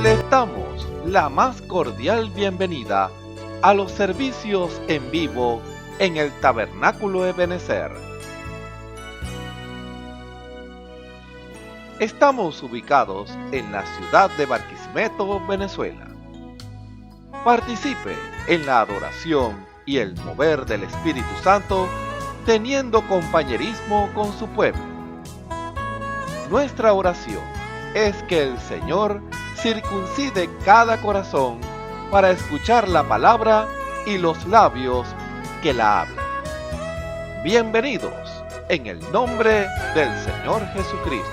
Les damos la más cordial bienvenida a los servicios en vivo en el Tabernáculo Ebenezer. Estamos ubicados en la ciudad de Barquisimeto, Venezuela. Participe en la adoración y el mover del Espíritu Santo, teniendo compañerismo con su pueblo. Nuestra oración es que el Señor circuncide cada corazón para escuchar la palabra y los labios que la hablan. Bienvenidos en el nombre del Señor Jesucristo.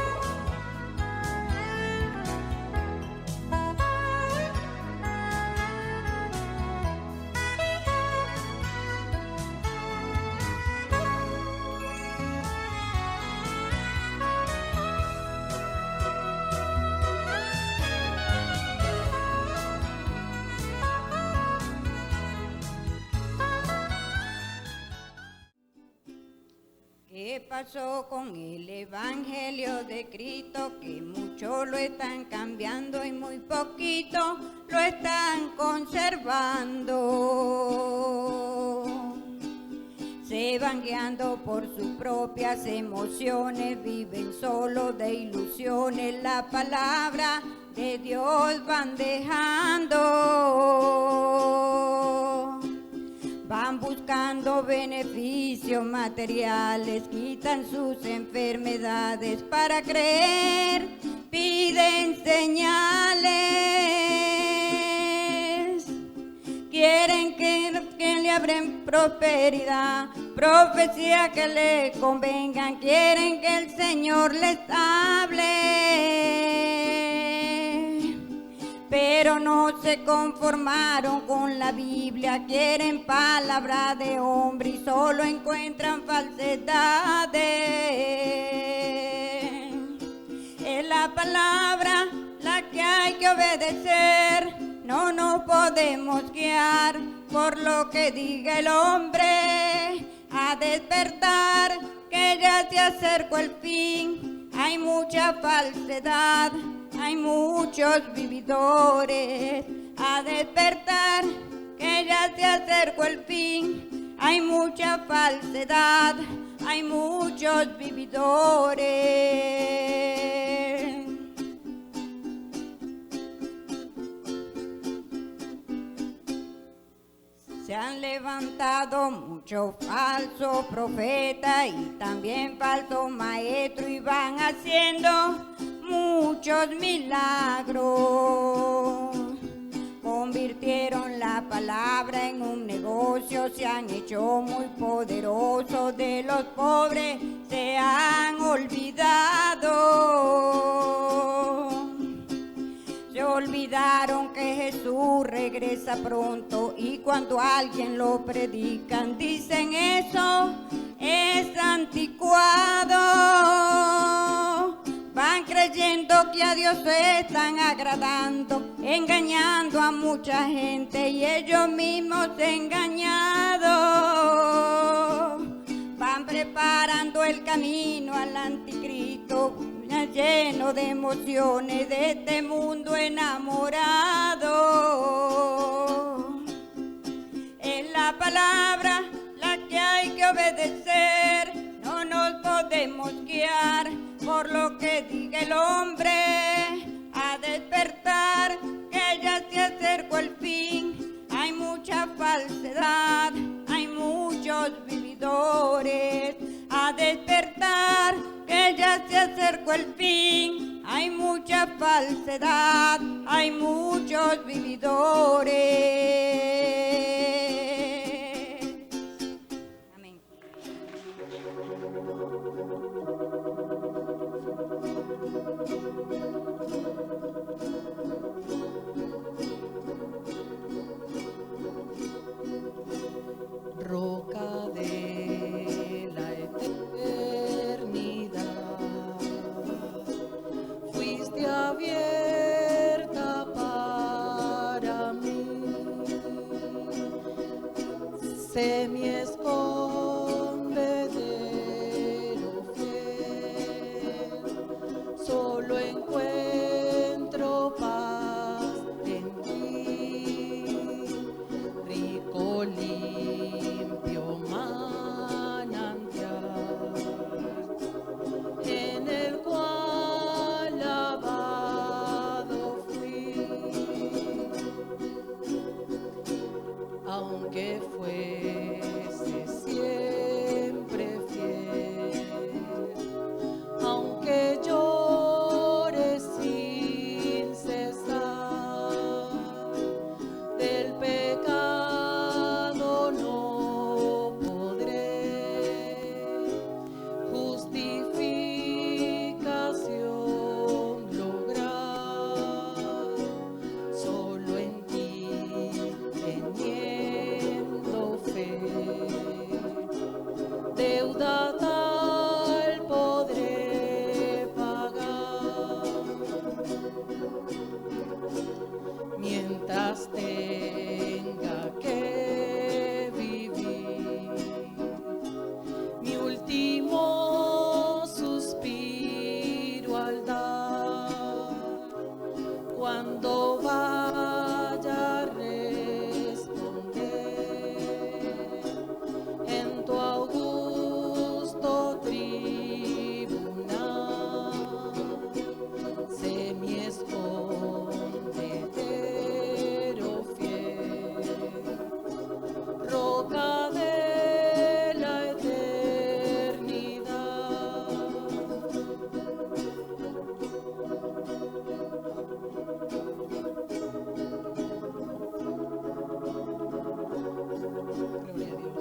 ¿Qué pasó con el Evangelio de Cristo? Que muchos lo están cambiando y muy poquito lo están conservando. Se van guiando por sus propias emociones, viven solo de ilusiones, la palabra de Dios van dejando. Van buscando beneficios materiales, quitan sus enfermedades para creer, piden señales. Quieren que le abren prosperidad, profecía que le convengan, quieren que el Señor les hable. Pero no se conformaron con la Biblia, quieren palabra de hombre y solo encuentran falsedades. Es la palabra la que hay que obedecer, no nos podemos guiar por lo que diga el hombre. A despertar, que ya se acercó el fin, hay mucha falsedad, hay muchos vividores. A despertar, que ya se acercó el fin, hay mucha falsedad, hay muchos vividores. Se han levantado muchos falsos profetas y también falsos maestros y van haciendo muchos milagros. Convirtieron la palabra en un negocio, se han hecho muy poderosos, de los pobres se han olvidado. Se olvidaron que Jesús regresa pronto y cuando alguien lo predican dicen eso es anticuado. Van creyendo que a Dios se están agradando, engañando a mucha gente y ellos mismos engañados. Van preparando el camino al anticristo, lleno de emociones de este mundo enamorado. Es la palabra la que hay que obedecer, no nos podemos guiar por lo que diga el hombre. A despertar, que ya se acercó el fin, hay mucha falsedad, hay muchos vividores. A despertar, que ya se acercó el fin, hay mucha falsedad, hay muchos vividores. Amén. Roca de la eternidad, fuiste abierta para mí, cuando vaya a responder en tu augusto tribunal. Sé mi escondedero fiel, roca de la eternidad. Gloria a Dios.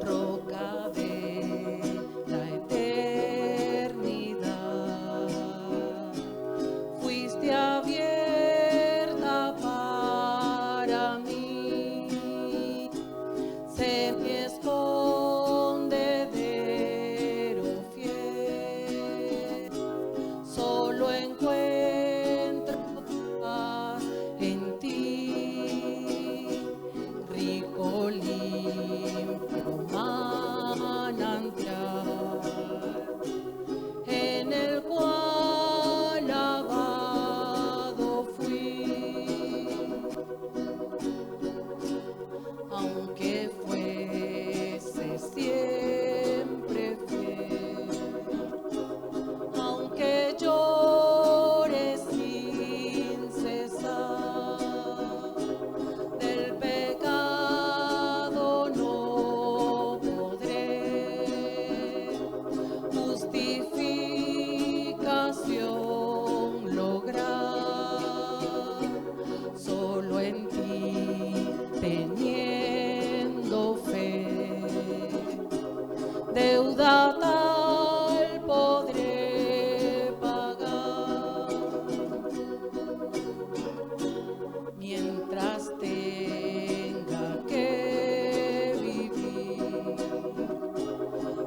Roca de la eternidad, fuiste abierta para mí. Sé mi escondedero fiel, solo encuentro paz en ti. Rico, limpio manantial, en el cual lavado fui. Aunque fuese siempre fiel, aunque llore sin cesar, del pecado no podré justificación lograr, solo en ti teniendo fe, deuda tal podré pagar. Mientras tenga que vivir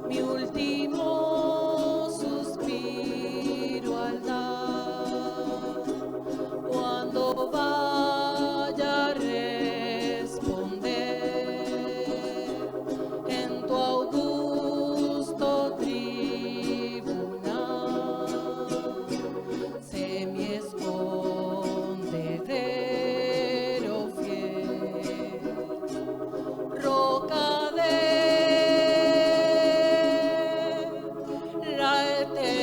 mi último suspiro al dar, cuando vaya a responder en tu augusto tribunal. Sé mi escondedero fiel, roca de la eternidad.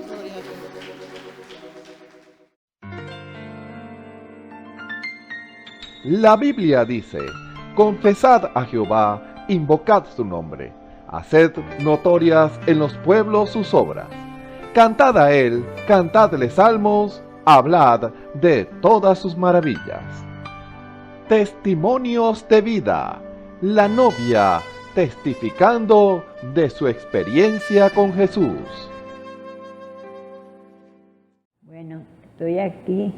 Gloria a Dios. La Biblia dice: confesad a Jehová, invocad su nombre, haced notorias en los pueblos sus obras. Cantad a él, cantadle salmos, hablad de todas sus maravillas. Testimonios de vida. La novia testificando de su experiencia con Jesús. Bueno, estoy aquí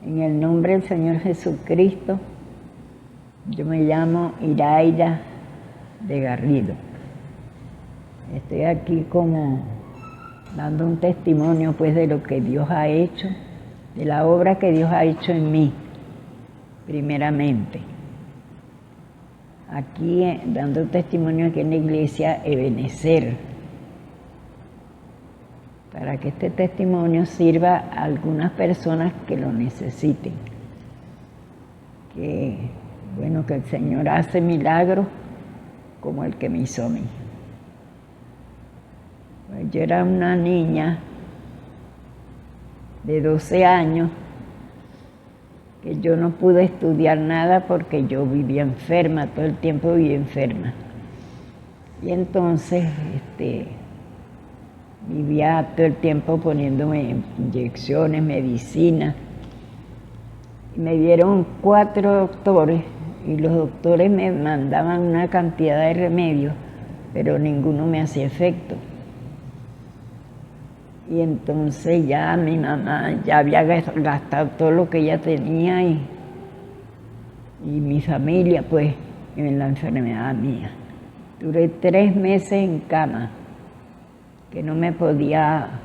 en el nombre del Señor Jesucristo. Yo me llamo Iraida de Garrido. Estoy aquí como dando un testimonio pues de lo que Dios ha hecho, de la obra que Dios ha hecho en mí, primeramente. Aquí dando testimonio aquí en la iglesia Ebenezer, para que este testimonio sirva a algunas personas que lo necesiten. Que, bueno, que el Señor hace milagros como el que me hizo a mí. Pues yo era una niña de 12 años, que yo no pude estudiar nada porque yo vivía enferma, todo el tiempo vivía enferma. Y entonces, vivía todo el tiempo poniéndome inyecciones, medicinas. Y me dieron 4 doctores y los doctores me mandaban una cantidad de remedios, pero ninguno me hacía efecto. Y entonces ya mi mamá ya había gastado todo lo que ella tenía y mi familia pues en la enfermedad mía. Duré 3 meses en cama, que no me podía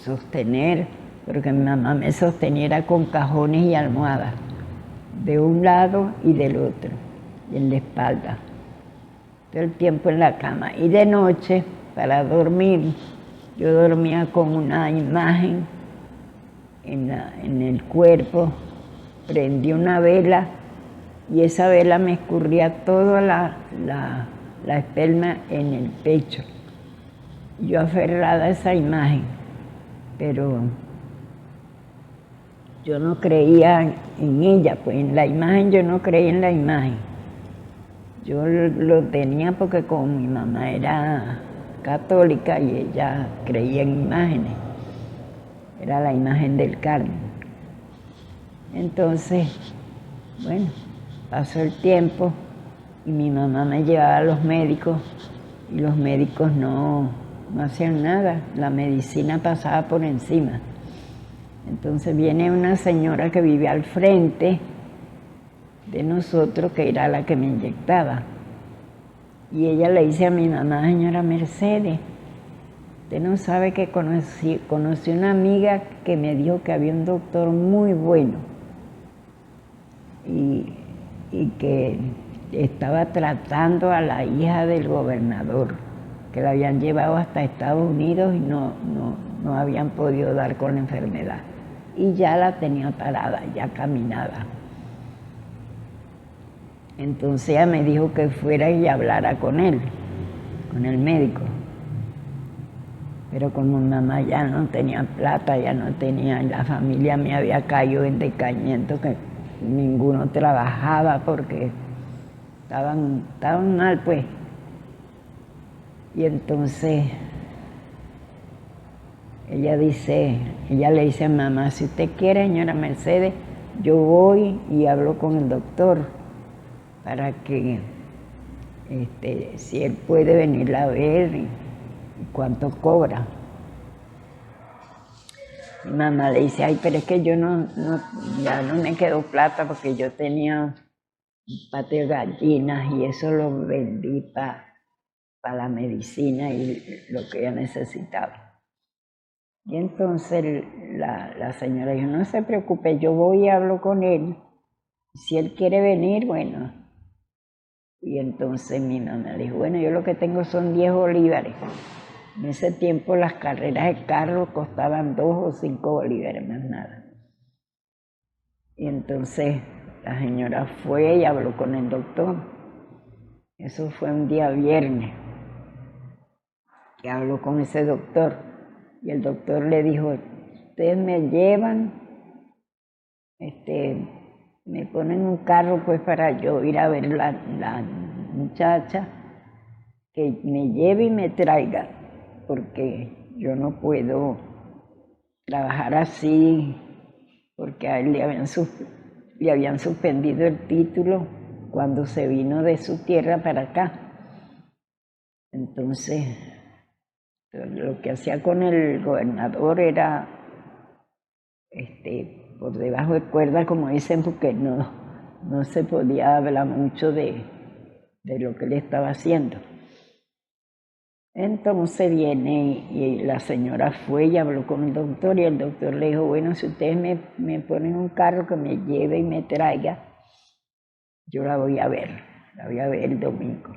sostener, porque mi mamá me sosteniera con cajones y almohadas, de un lado y del otro. y en la espalda, todo el tiempo en la cama. Y de noche, para dormir, yo dormía con una imagen en el cuerpo, prendí una vela y esa vela me escurría toda la espelma en el pecho. Yo aferrada a esa imagen, pero yo no creía en ella, pues en la imagen yo no creía en la imagen. Yo lo tenía porque como mi mamá era católica y ella creía en imágenes, era la imagen del Carmen. Entonces, bueno, pasó el tiempo y mi mamá me llevaba a los médicos y los médicos no hacían nada, la medicina pasaba por encima. Entonces viene una señora que vive al frente de nosotros, que era la que me inyectaba. Y ella le dice a mi mamá: señora Mercedes, usted no sabe que conocí una amiga que me dijo que había un doctor muy bueno y que estaba tratando a la hija del gobernador, que la habían llevado hasta Estados Unidos y no habían podido dar con la enfermedad. Y ya la tenía parada, ya caminaba. Entonces ella me dijo que fuera y hablara con él, con el médico. Pero como mi mamá ya no tenía plata, ya no tenía, la familia me había caído en decaimiento, que ninguno trabajaba porque estaban mal, pues. Y entonces ella le dice a mamá: si usted quiere, señora Mercedes, yo voy y hablo con el doctor para que si él puede venirla a ver y cuánto cobra. Mi mamá le dice: ay, pero es que yo ya no me quedó plata porque yo tenía un patio de gallinas y eso lo vendí para la medicina y lo que ella necesitaba. Y entonces la señora dijo: no se preocupe, yo voy y hablo con él. Si él quiere venir, bueno. Y entonces mi mamá le dijo: bueno, yo lo que tengo son 10 bolívares. En ese tiempo las carreras de carro costaban 2 o 5 bolívares, más nada. Y entonces la señora fue y habló con el doctor. Eso fue un día viernes, que habló con ese doctor. Y el doctor le dijo: ustedes me llevan, me ponen un carro pues para yo ir a ver la muchacha, que me lleve y me traiga, porque yo no puedo trabajar así, porque a él le habían suspendido el título cuando se vino de su tierra para acá. Entonces, lo que hacía con el gobernador era por debajo de cuerda, como dicen, porque no se podía hablar mucho de lo que él estaba haciendo. Entonces viene y la señora fue y habló con el doctor y el doctor le dijo: bueno, si ustedes me ponen un carro que me lleve y me traiga, yo la voy a ver el domingo.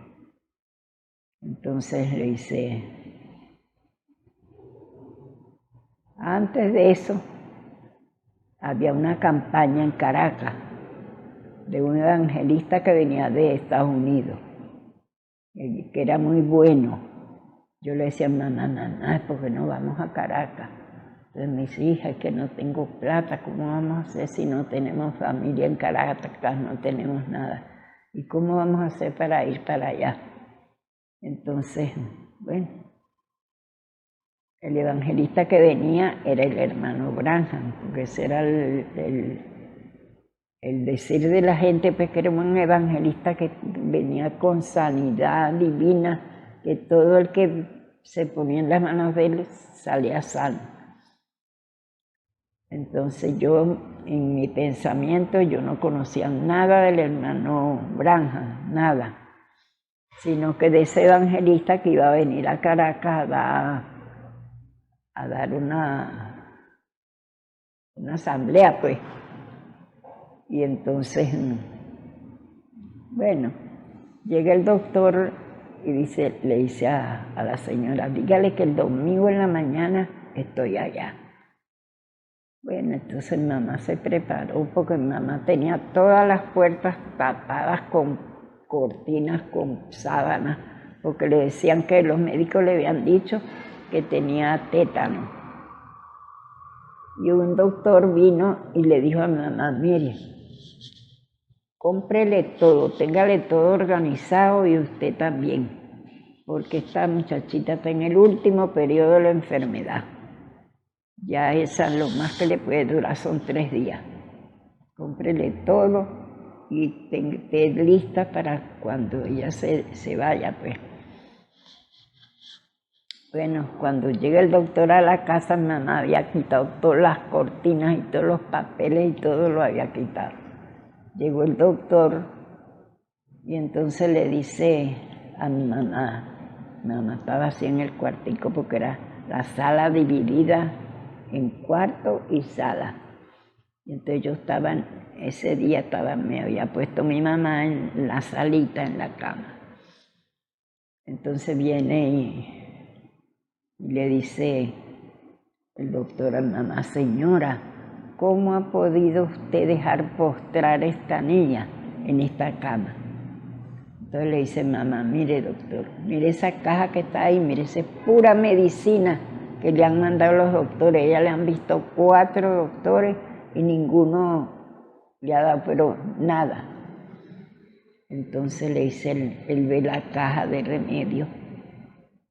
Entonces le dice: antes de eso había una campaña en Caracas de un evangelista que venía de Estados Unidos, que era muy bueno. Yo le decía: mamá, ¿por qué no vamos a Caracas? Entonces me dice: hija, es que no tengo plata, ¿cómo vamos a hacer si no tenemos familia en Caracas, no tenemos nada? ¿Y cómo vamos a hacer para ir para allá? Entonces, bueno, el evangelista que venía era el hermano Branham, porque ese era el decir de la gente, pues, que era un evangelista que venía con sanidad divina, que todo el que se ponía en las manos de él salía sano. Entonces yo, en mi pensamiento, yo no conocía nada del hermano Branham, nada, sino que de ese evangelista que iba a venir a Caracas a dar una asamblea, pues. Y entonces, bueno, Llega el doctor y le dice a la señora, dígale que el domingo en la mañana estoy allá. Bueno, entonces mi mamá se preparó porque mi mamá tenía todas las puertas tapadas con cortinas, con sábanas, porque le decían que los médicos le habían dicho que tenía tétano. Y un doctor vino y le dijo a mi mamá, mire, cómprele todo, téngale todo organizado y usted también, porque esta muchachita está en el último periodo de la enfermedad. Ya esa lo más que le puede durar son 3 días. Cómprele todo y esté lista para cuando ella se vaya, pues. Bueno, cuando llega el doctor a la casa, mi mamá había quitado todas las cortinas y todos los papeles y todo lo había quitado. Llegó el doctor y entonces le dice a mi mamá estaba así en el cuartico porque era la sala dividida en cuarto y sala. Y entonces ese día me había puesto mi mamá en la salita, en la cama. Entonces viene y le dice el doctor a mi mamá, señora, ¿cómo ha podido usted dejar postrar a esta niña en esta cama? Entonces le dice, mamá, mire doctor, mire esa caja que está ahí, mire, esa es pura medicina que le han mandado los doctores. Ella le han visto 4 doctores y ninguno le ha dado, pero nada. Entonces le dice, él ve la caja de remedio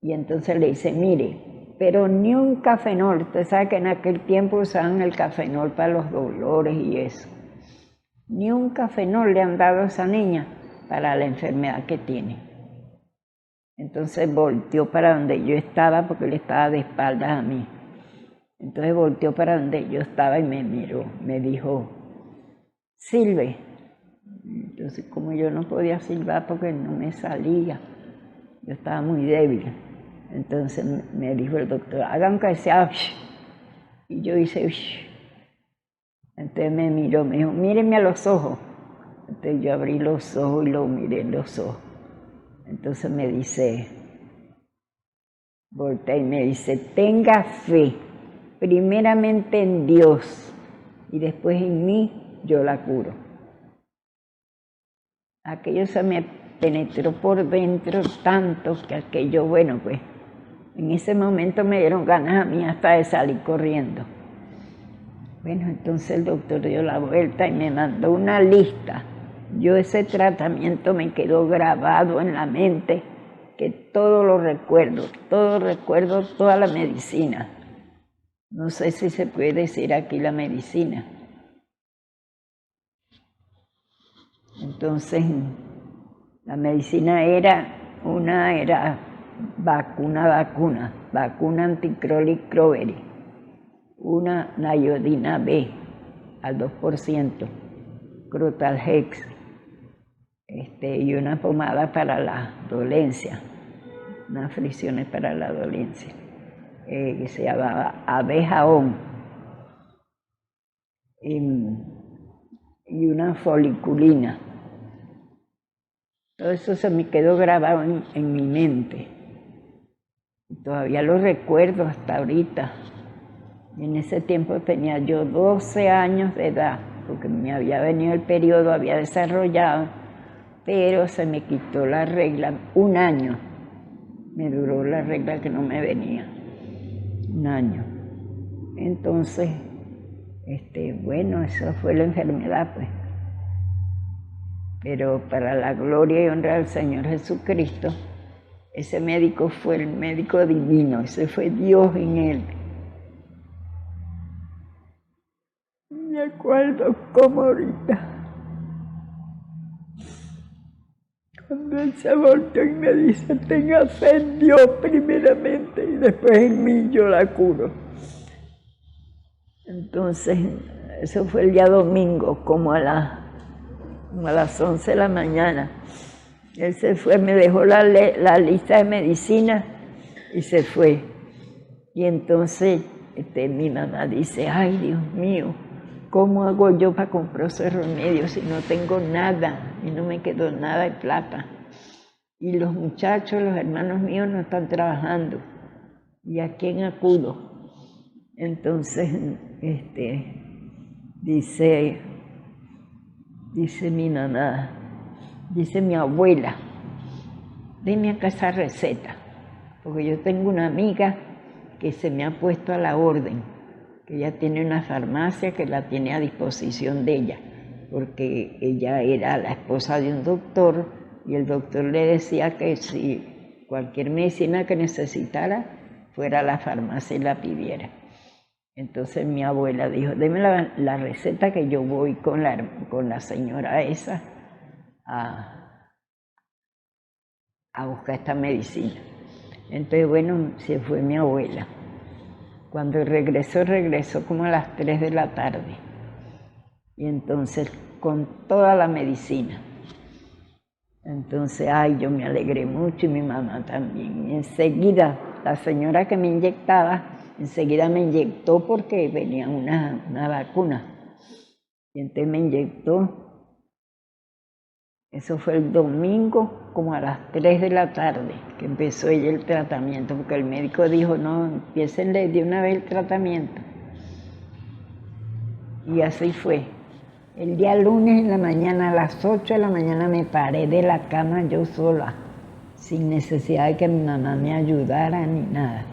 y entonces le dice, mire, pero ni un cafenol. Usted sabe que en aquel tiempo usaban el cafenol para los dolores y eso. Ni un cafenol le han dado a esa niña para la enfermedad que tiene. Entonces volteó para donde yo estaba, porque él estaba de espaldas a mí. Entonces volteó para donde yo estaba y me miró, me dijo, silbe. Entonces como yo no podía silbar porque no me salía, yo estaba muy débil. Entonces me dijo el doctor, hagan que sea, y yo hice, entonces me miró, me dijo, míreme a los ojos. Entonces yo abrí los ojos y lo miré en los ojos. Entonces me dice, voltea y me dice, tenga fe, primeramente en Dios y después en mí, yo la curo. Aquello se me penetró por dentro tanto que aquello, bueno, pues, en ese momento me dieron ganas a mí hasta de salir corriendo. Bueno, entonces el doctor dio la vuelta y me mandó una lista. Yo ese tratamiento me quedó grabado en la mente, que todo recuerdo, toda la medicina. No sé si se puede decir aquí la medicina. Entonces, la medicina era vacuna anticrolicroveri, una nayodina B al 2%, Crotalhex, y una pomada para la dolencia, unas fricciones para la dolencia, que se llamaba abejaón, y una foliculina. Todo eso se me quedó grabado en mi mente. Y todavía lo recuerdo hasta ahorita. Y en ese tiempo tenía yo 12 años de edad, porque me había venido el periodo, había desarrollado, pero se me quitó la regla. 1 año me duró la regla que no me venía. 1 año. Entonces, bueno, eso fue la enfermedad, pues. Pero para la gloria y honra del Señor Jesucristo, ese médico fue el médico divino, ese fue Dios en él. Me acuerdo como ahorita, cuando él se volteó y me dice, tenga fe en Dios primeramente y después en mí yo la curo. Entonces, eso fue el día domingo, como a las 11 de la mañana. Él se fue, me dejó la lista de medicina y se fue. Y entonces mi mamá dice, ay Dios mío, ¿cómo hago yo para comprar esos remedios si no tengo nada y no me quedó nada de plata? y los muchachos, los hermanos míos no están trabajando. ¿Y a quién acudo? Entonces, dice mi mamá, dice mi abuela, deme acá esa receta, porque yo tengo una amiga que se me ha puesto a la orden, que ella tiene una farmacia que la tiene a disposición de ella, porque ella era la esposa de un doctor y el doctor le decía que si cualquier medicina que necesitara, fuera a la farmacia y la pidiera. Entonces mi abuela dijo, deme la receta que yo voy con la señora esa a buscar esta medicina. Entonces, bueno, se fue mi abuela. Cuando regresó como a las 3 de la tarde. Y entonces, con toda la medicina. Entonces, yo me alegré mucho y mi mamá también. Y enseguida, la señora que me inyectaba, enseguida me inyectó porque venía una vacuna. Y entonces me inyectó. Eso fue el domingo, como a las 3 de la tarde, que empezó ella el tratamiento, porque el médico dijo, no, empiécenle de una vez el tratamiento. Y así fue. El día lunes en la mañana, a las 8 de la mañana, me paré de la cama yo sola, sin necesidad de que mi mamá me ayudara ni nada.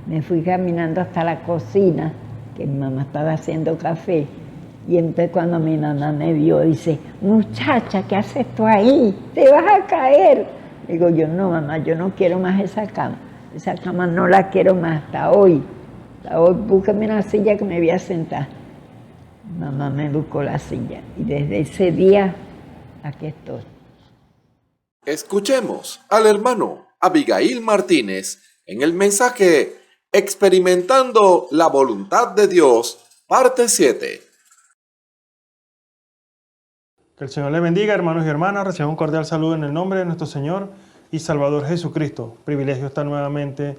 Me fui caminando hasta la cocina, que mi mamá estaba haciendo café, y entonces cuando mi mamá me vio, dice, muchacha, ¿qué haces tú ahí? Te vas a caer. Digo yo, no mamá, yo no quiero más esa cama no la quiero más hasta hoy. Búscame una silla que me voy a sentar. Mamá me buscó la silla y desde ese día aquí estoy. Escuchemos al hermano Abigail Martínez en el mensaje Experimentando la voluntad de Dios, parte 7. Que el Señor le bendiga, hermanos y hermanas. Reciban un cordial saludo en el nombre de nuestro Señor y Salvador Jesucristo. Privilegio estar nuevamente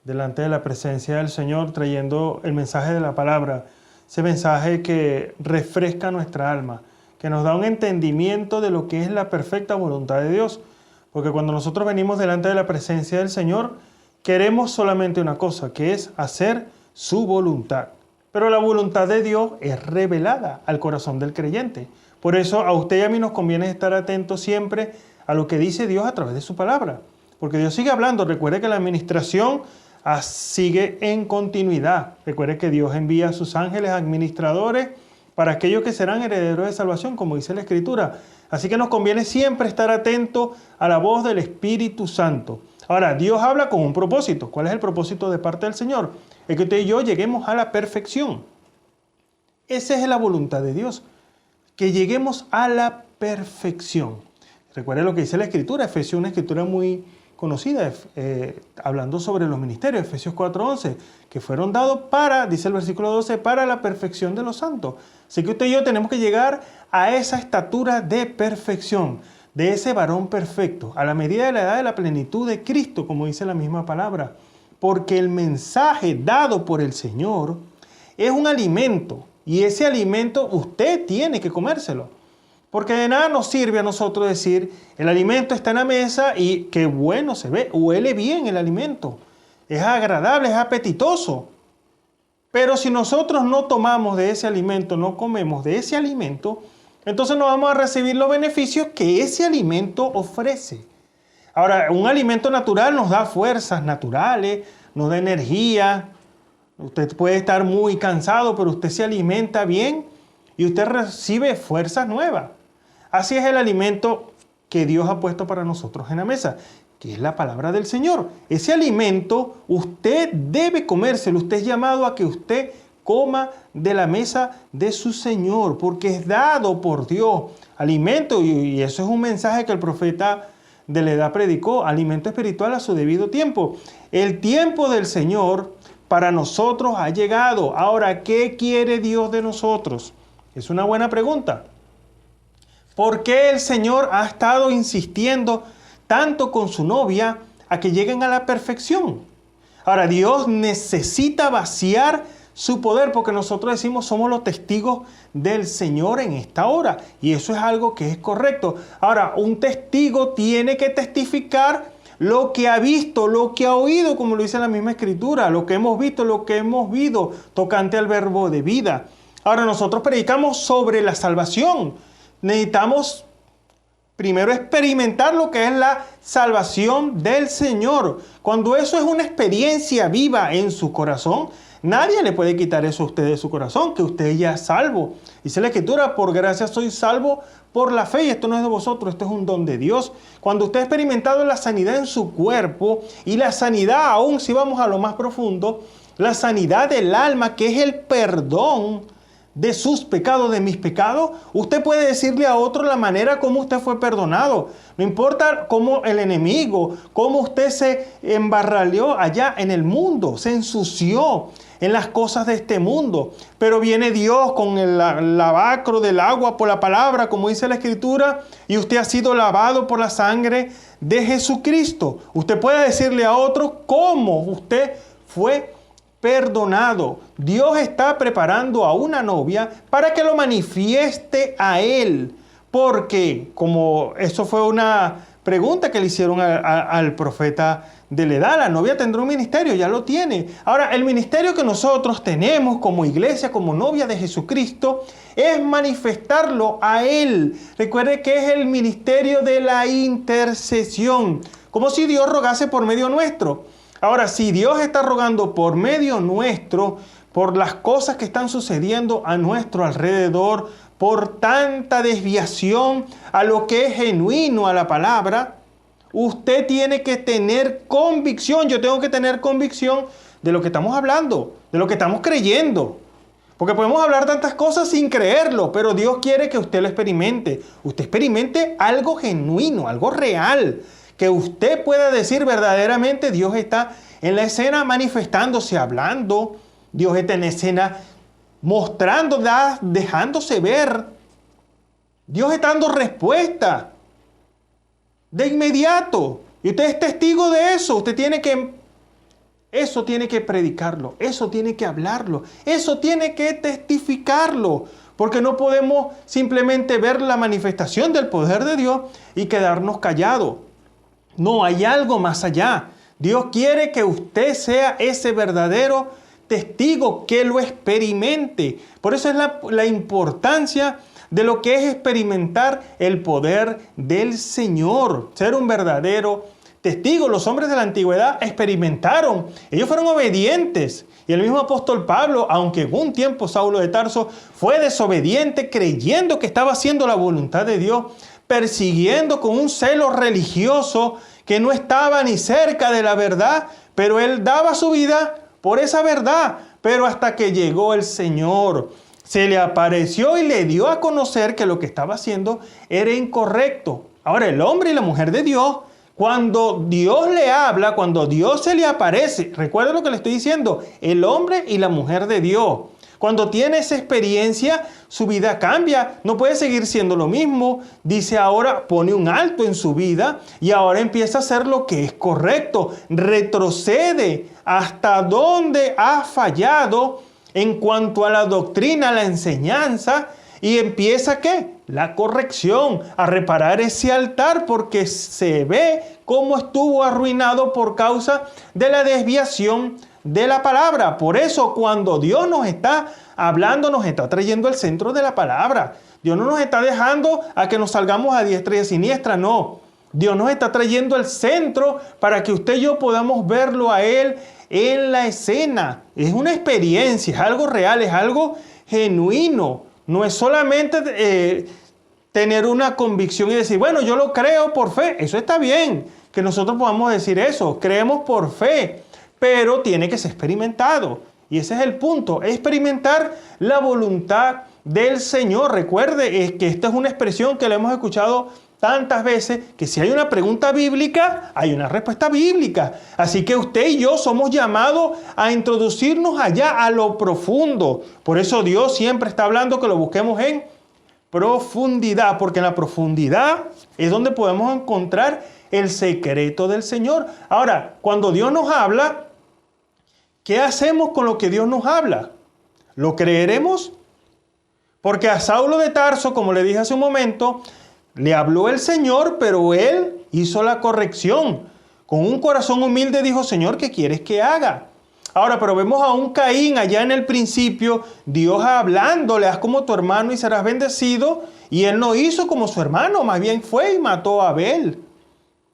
delante de la presencia del Señor, trayendo el mensaje de la palabra. Ese mensaje que refresca nuestra alma, que nos da un entendimiento de lo que es la perfecta voluntad de Dios. Porque cuando nosotros venimos delante de la presencia del Señor, queremos solamente una cosa, que es hacer su voluntad. Pero la voluntad de Dios es revelada al corazón del creyente. Por eso a usted y a mí nos conviene estar atentos siempre a lo que dice Dios a través de su palabra. Porque Dios sigue hablando. Recuerde que la administración sigue en continuidad. Recuerde que Dios envía a sus ángeles administradores para aquellos que serán herederos de salvación, como dice la Escritura. Así que nos conviene siempre estar atentos a la voz del Espíritu Santo. Ahora, Dios habla con un propósito. ¿Cuál es el propósito de parte del Señor? Es que usted y yo lleguemos a la perfección. Esa es la voluntad de Dios. Que lleguemos a la perfección. Recuerde lo que dice la Escritura. Efesios es una escritura muy conocida, hablando sobre los ministerios. Efesios 4:11, que fueron dados para, dice el versículo 12, para la perfección de los santos. Así que usted y yo tenemos que llegar a esa estatura de perfección, de ese varón perfecto, a la medida de la edad de la plenitud de Cristo, como dice la misma palabra. Porque el mensaje dado por el Señor es un alimento, y ese alimento usted tiene que comérselo. Porque de nada nos sirve a nosotros decir, el alimento está en la mesa y qué bueno se ve, huele bien el alimento, es agradable, es apetitoso. Pero si nosotros no tomamos de ese alimento, no comemos de ese alimento, entonces no vamos a recibir los beneficios que ese alimento ofrece. Ahora, un alimento natural nos da fuerzas naturales, nos da energía. Usted puede estar muy cansado, pero usted se alimenta bien y usted recibe fuerzas nuevas. Así es el alimento que Dios ha puesto para nosotros en la mesa, que es la palabra del Señor. Ese alimento usted debe comérselo. Usted es llamado a que usted coma de la mesa de su Señor, porque es dado por Dios. Alimento, y eso es un mensaje que el profeta de la edad predicó, alimento espiritual a su debido tiempo. El tiempo del Señor para nosotros ha llegado. Ahora, ¿qué quiere Dios de nosotros? Es una buena pregunta. ¿Por qué el Señor ha estado insistiendo tanto con su novia a que lleguen a la perfección? Ahora, Dios necesita vaciar su poder, porque nosotros decimos somos los testigos del Señor en esta hora, y eso es algo que es correcto. Ahora, un testigo tiene que testificar lo que ha visto, lo que ha oído, como lo dice la misma Escritura, lo que hemos visto, lo que hemos oído, tocante al verbo de vida. Ahora, nosotros predicamos sobre la salvación. Necesitamos primero experimentar lo que es la salvación del Señor. Cuando eso es una experiencia viva en su corazón, nadie le puede quitar eso a usted de su corazón, que usted ya es salvo. Dice la Escritura, por gracia soy salvo por la fe, y esto no es de vosotros, esto es un don de Dios. Cuando usted ha experimentado la sanidad en su cuerpo, y la sanidad, aún si vamos a lo más profundo, la sanidad del alma, que es el perdón de sus pecados, de mis pecados, usted puede decirle a otro la manera como usted fue perdonado. No importa cómo el enemigo, cómo usted se embarraleó allá en el mundo, se ensució en las cosas de este mundo. Pero viene Dios con el lavacro del agua por la palabra, como dice la Escritura, y usted ha sido lavado por la sangre de Jesucristo. Usted puede decirle a otro cómo usted fue perdonado. Dios está preparando a una novia para que lo manifieste a él. Porque, como eso fue una pregunta que le hicieron al profeta de la edad, la novia tendrá un ministerio, ya lo tiene. Ahora, el ministerio que nosotros tenemos como iglesia, como novia de Jesucristo, es manifestarlo a él. Recuerde que es el ministerio de la intercesión, como si Dios rogase por medio nuestro. Ahora, si Dios está rogando por medio nuestro, por las cosas que están sucediendo a nuestro alrededor, por tanta desviación a lo que es genuino a la palabra, usted tiene que tener convicción. Yo tengo que tener convicción de lo que estamos hablando, de lo que estamos creyendo. Porque podemos hablar tantas cosas sin creerlo, pero Dios quiere que usted lo experimente. Usted experimente algo genuino, algo real, que usted pueda decir verdaderamente Dios está en la escena manifestándose, hablando. Dios está en la escena mostrando, dejándose ver. Dios está dando respuesta de inmediato. Y usted es testigo de eso. Usted tiene que predicarlo. Eso tiene que hablarlo. Eso tiene que testificarlo. Porque no podemos simplemente ver la manifestación del poder de Dios y quedarnos callados. No, hay algo más allá. Dios quiere que usted sea ese verdadero testigo, que lo experimente. Por eso es la importancia de lo que es experimentar el poder del Señor. Ser un verdadero testigo. Los hombres de la antigüedad experimentaron. Ellos fueron obedientes. Y el mismo apóstol Pablo, aunque en un tiempo Saulo de Tarso fue desobediente, creyendo que estaba haciendo la voluntad de Dios, persiguiendo con un celo religioso que no estaba ni cerca de la verdad, pero él daba su vida por esa verdad. Pero hasta que llegó el Señor, se le apareció y le dio a conocer que lo que estaba haciendo era incorrecto. Ahora, el hombre y la mujer de Dios, cuando Dios le habla, cuando Dios se le aparece, recuerda lo que le estoy diciendo, el hombre y la mujer de Dios, cuando tiene esa experiencia, su vida cambia. No puede seguir siendo lo mismo. Dice ahora, pone un alto en su vida y ahora empieza a hacer lo que es correcto. Retrocede hasta donde ha fallado en cuanto a la doctrina, a la enseñanza, y empieza ¿qué? La corrección, a reparar ese altar, porque se ve cómo estuvo arruinado por causa de la desviación de la palabra. Por eso cuando Dios nos está hablando, nos está trayendo al centro de la palabra. Dios no nos está dejando a que nos salgamos a diestra y a siniestra, no. Dios nos está trayendo al centro para que usted y yo podamos verlo a Él en la escena. Es una experiencia, es algo real, es algo genuino. No es solamente tener una convicción y decir, bueno, yo lo creo por fe. Eso está bien, que nosotros podamos decir eso. Creemos por fe. Pero tiene que ser experimentado. Y ese es el punto, experimentar la voluntad del Señor. Recuerde que esta es una expresión que le hemos escuchado tantas veces, que si hay una pregunta bíblica, hay una respuesta bíblica. Así que usted y yo somos llamados a introducirnos allá a lo profundo. Por eso Dios siempre está hablando que lo busquemos en profundidad, porque en la profundidad es donde podemos encontrar el secreto del Señor. Ahora, cuando Dios nos habla, ¿qué hacemos con lo que Dios nos habla? ¿Lo creeremos? Porque a Saulo de Tarso, como le dije hace un momento, le habló el Señor, pero él hizo la corrección. Con un corazón humilde dijo, Señor, ¿qué quieres que haga? Ahora, pero vemos a un Caín allá en el principio, Dios hablándole, haz como tu hermano y serás bendecido. Y él no hizo como su hermano, más bien fue y mató a Abel.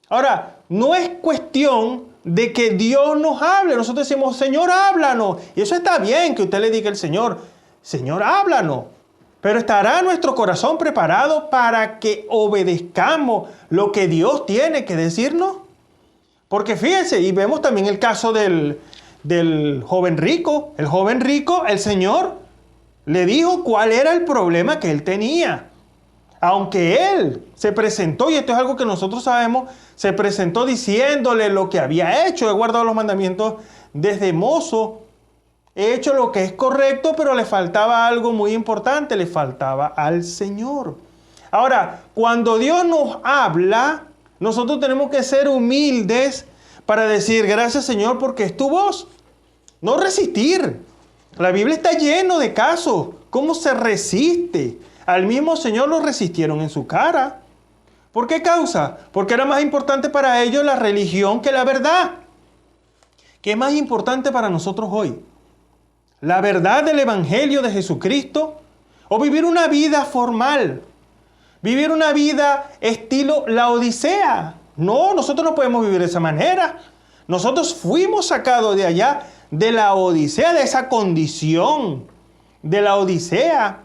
Ahora, no es cuestión de que Dios nos hable. Nosotros decimos, Señor, háblanos. Y eso está bien que usted le diga al Señor, Señor, háblanos. Pero ¿estará nuestro corazón preparado para que obedezcamos lo que Dios tiene que decirnos? Porque fíjense, y vemos también el caso del joven rico. El joven rico, el Señor le dijo cuál era el problema que él tenía. Aunque él se presentó, y esto es algo que nosotros sabemos, se presentó diciéndole lo que había hecho. He guardado los mandamientos desde mozo. He hecho lo que es correcto, pero le faltaba algo muy importante, le faltaba al Señor. Ahora, cuando Dios nos habla, nosotros tenemos que ser humildes para decir, gracias Señor, porque es tu voz. No resistir. La Biblia está lleno de casos. ¿Cómo se resiste? Al mismo Señor lo resistieron en su cara. ¿Por qué causa? Porque era más importante para ellos la religión que la verdad. ¿Qué es más importante para nosotros hoy? ¿La verdad del Evangelio de Jesucristo? ¿O vivir una vida formal? ¿Vivir una vida estilo la Odisea? No, nosotros no podemos vivir de esa manera. Nosotros fuimos sacados de allá, de la Odisea, de esa condición, de la Odisea,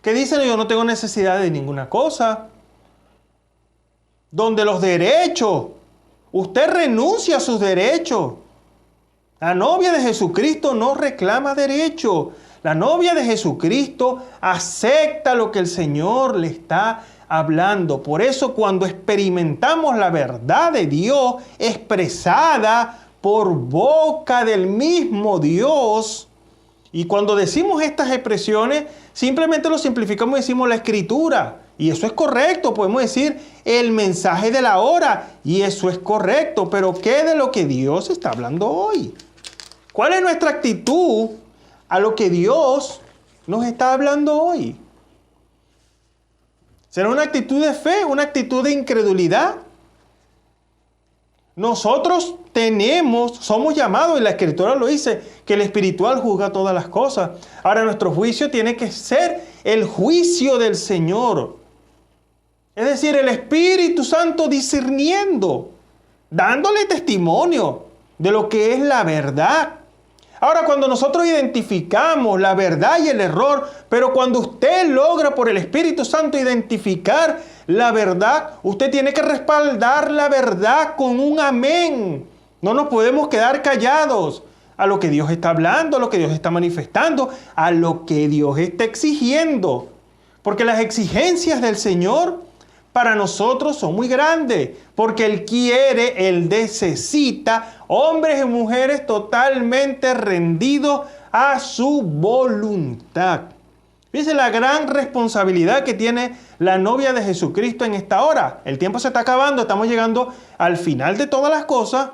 que dicen yo no tengo necesidad de ninguna cosa. Donde los derechos, usted renuncia a sus derechos. La novia de Jesucristo no reclama derecho. La novia de Jesucristo acepta lo que el Señor le está hablando. Por eso cuando experimentamos la verdad de Dios expresada por boca del mismo Dios, y cuando decimos estas expresiones, simplemente lo simplificamos y decimos la Escritura. Y eso es correcto, podemos decir el mensaje de la hora, y eso es correcto. Pero ¿qué de lo que Dios está hablando hoy? ¿Cuál es nuestra actitud a lo que Dios nos está hablando hoy? ¿Será una actitud de fe, una actitud de incredulidad? Nosotros somos llamados, y la Escritura lo dice, que el espiritual juzga todas las cosas. Ahora nuestro juicio tiene que ser el juicio del Señor. Es decir, el Espíritu Santo discerniendo, dándole testimonio de lo que es la verdad. Ahora, cuando nosotros identificamos la verdad y el error, pero cuando usted logra por el Espíritu Santo identificar la verdad, usted tiene que respaldar la verdad con un amén. No nos podemos quedar callados a lo que Dios está hablando, a lo que Dios está manifestando, a lo que Dios está exigiendo. Porque las exigencias del Señor para nosotros son muy grandes, porque Él quiere, Él necesita hombres y mujeres totalmente rendidos a su voluntad. Fíjense la gran responsabilidad que tiene la novia de Jesucristo en esta hora. El tiempo se está acabando, estamos llegando al final de todas las cosas,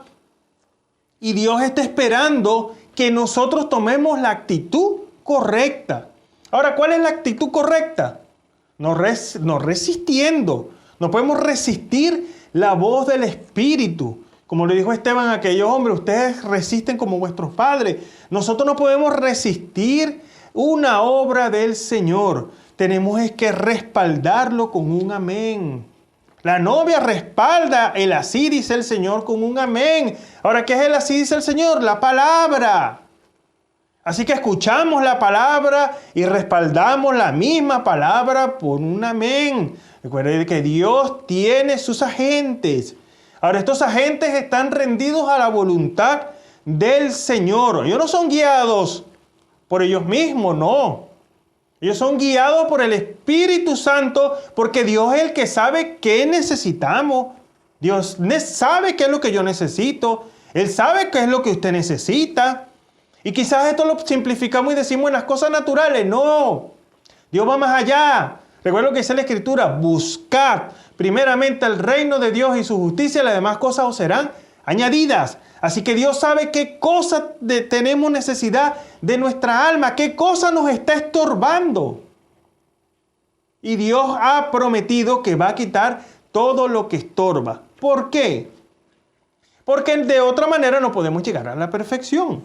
y Dios está esperando que nosotros tomemos la actitud correcta. Ahora, ¿cuál es la actitud correcta? No resistiendo. No podemos resistir la voz del Espíritu. Como le dijo Esteban a aquellos hombres, ustedes resisten como vuestros padres. Nosotros no podemos resistir una obra del Señor. Tenemos que respaldarlo con un amén. La novia respalda el así dice el Señor con un amén. Ahora, ¿qué es el así dice el Señor? La palabra. Así que escuchamos la palabra y respaldamos la misma palabra por un amén. Recuerden que Dios tiene sus agentes. Ahora, estos agentes están rendidos a la voluntad del Señor. Ellos no son guiados por ellos mismos, no. Ellos son guiados por el Espíritu Santo, porque Dios es el que sabe qué necesitamos. Dios sabe qué es lo que yo necesito. Él sabe qué es lo que usted necesita. Y quizás esto lo simplificamos y decimos en las cosas naturales. No, Dios va más allá. Recuerda lo que dice la Escritura. Buscad primeramente el reino de Dios y su justicia, y las demás cosas os serán añadidas. Así que Dios sabe qué cosa tenemos necesidad de nuestra alma, qué cosa nos está estorbando. Y Dios ha prometido que va a quitar todo lo que estorba. ¿Por qué? Porque de otra manera no podemos llegar a la perfección.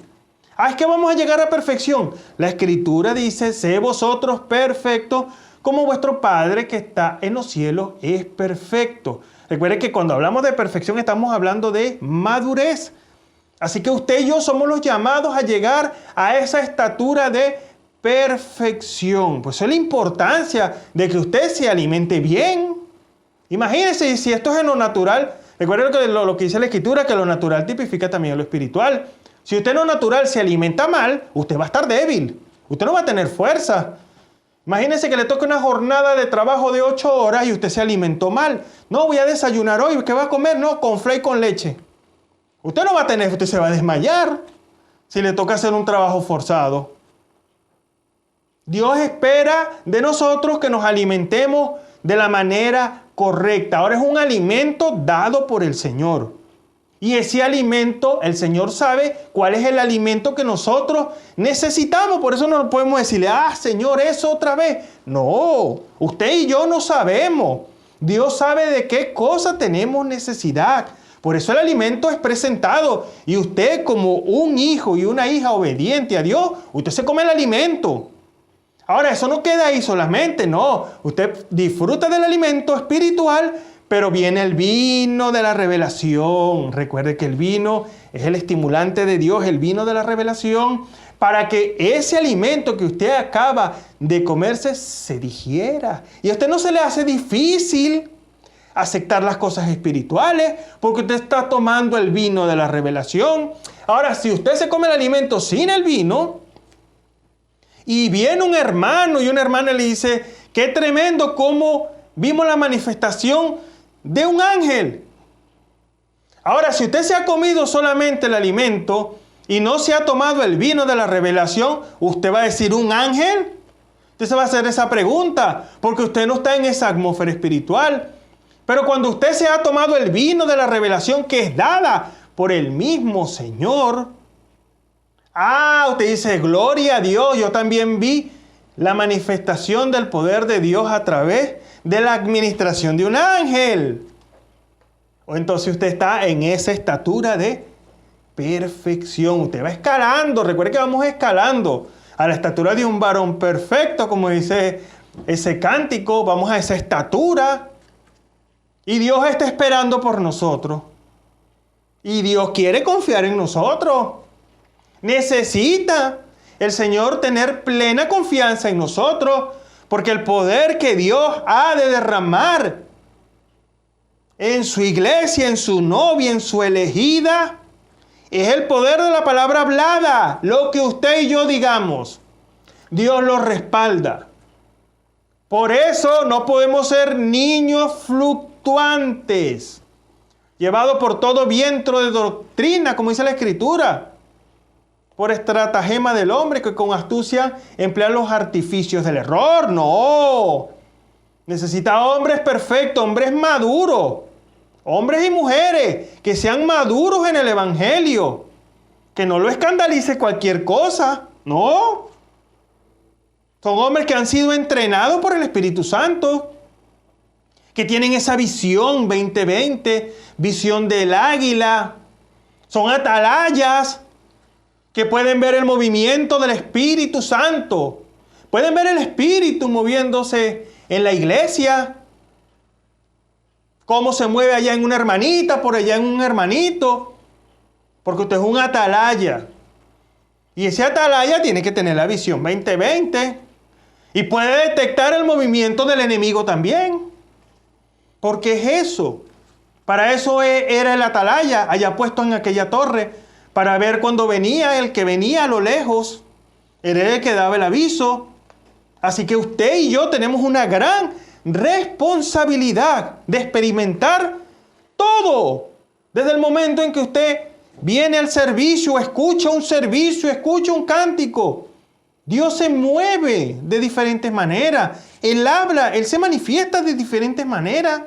Es que vamos a llegar a perfección. La Escritura dice, sé vosotros perfectos como vuestro Padre que está en los cielos es perfecto. Recuerden que cuando hablamos de perfección estamos hablando de madurez. Así que usted y yo somos los llamados a llegar a esa estatura de perfección. Pues es la importancia de que usted se alimente bien. Imagínense si esto es en lo natural. Recuerden que lo que dice la Escritura, que lo natural tipifica también lo espiritual. Si usted en lo natural se alimenta mal, usted va a estar débil. Usted no va a tener fuerza. Imagínense que le toque una jornada de trabajo de 8 horas y usted se alimentó mal. No, voy a desayunar hoy. ¿Qué va a comer? No, cornflakes con leche. Usted no va a tener, usted se va a desmayar si le toca hacer un trabajo forzado. Dios espera de nosotros que nos alimentemos de la manera correcta. Ahora es un alimento dado por el Señor. Y ese alimento, el Señor sabe cuál es el alimento que nosotros necesitamos. Por eso no podemos decirle, Señor, eso otra vez. No, usted y yo no sabemos. Dios sabe de qué cosa tenemos necesidad. Por eso el alimento es presentado. Y usted como un hijo y una hija obediente a Dios, usted se come el alimento. Ahora, eso no queda ahí solamente, no. Usted disfruta del alimento espiritual, pero viene el vino de la revelación. Recuerde que el vino es el estimulante de Dios, el vino de la revelación, para que ese alimento que usted acaba de comerse se digiera. Y a usted no se le hace difícil aceptar las cosas espirituales, porque usted está tomando el vino de la revelación. Ahora, si usted se come el alimento sin el vino, y viene un hermano y una hermana le dice, qué tremendo cómo vimos la manifestación de un ángel. Ahora, si usted se ha comido solamente el alimento y no se ha tomado el vino de la revelación, usted va a decir, ¿un ángel? Usted se va a hacer esa pregunta, porque usted no está en esa atmósfera espiritual. Pero cuando usted se ha tomado el vino de la revelación que es dada por el mismo Señor, usted dice, gloria a Dios, yo también vi la manifestación del poder de Dios a través de la administración de un ángel. O entonces usted está en esa estatura de perfección. Usted va escalando, recuerde que vamos escalando a la estatura de un varón perfecto, como dice ese cántico, vamos a esa estatura. Y Dios está esperando por nosotros. Y Dios quiere confiar en nosotros. Necesita el Señor tener plena confianza en nosotros, porque el poder que Dios ha de derramar en su iglesia, en su novia, en su elegida, es el poder de la palabra hablada. Lo que usted y yo digamos, Dios lo respalda. Por eso no podemos ser niños fluctuantes, llevados por todo viento de doctrina, como dice la Escritura, por estratagema del hombre que con astucia emplea los artificios del error. No. Necesita hombres perfectos, hombres maduros, hombres y mujeres que sean maduros en el Evangelio, que no lo escandalice cualquier cosa. No. Son hombres que han sido entrenados por el Espíritu Santo, que tienen esa visión 2020, visión del águila. Son atalayas que pueden ver el movimiento del Espíritu Santo. Pueden ver el Espíritu moviéndose en la iglesia. Cómo se mueve allá en una hermanita, por allá en un hermanito. Porque usted es un atalaya. Y ese atalaya tiene que tener la visión 2020. Y puede detectar el movimiento del enemigo también. Porque es eso. Para eso era el atalaya, allá puesto en aquella torre, para ver cuando venía el que venía a lo lejos. Era el que daba el aviso. Así que usted y yo tenemos una gran responsabilidad de experimentar todo. Desde el momento en que usted viene al servicio, escucha un servicio, escucha un cántico. Dios se mueve de diferentes maneras. Él habla, Él se manifiesta de diferentes maneras.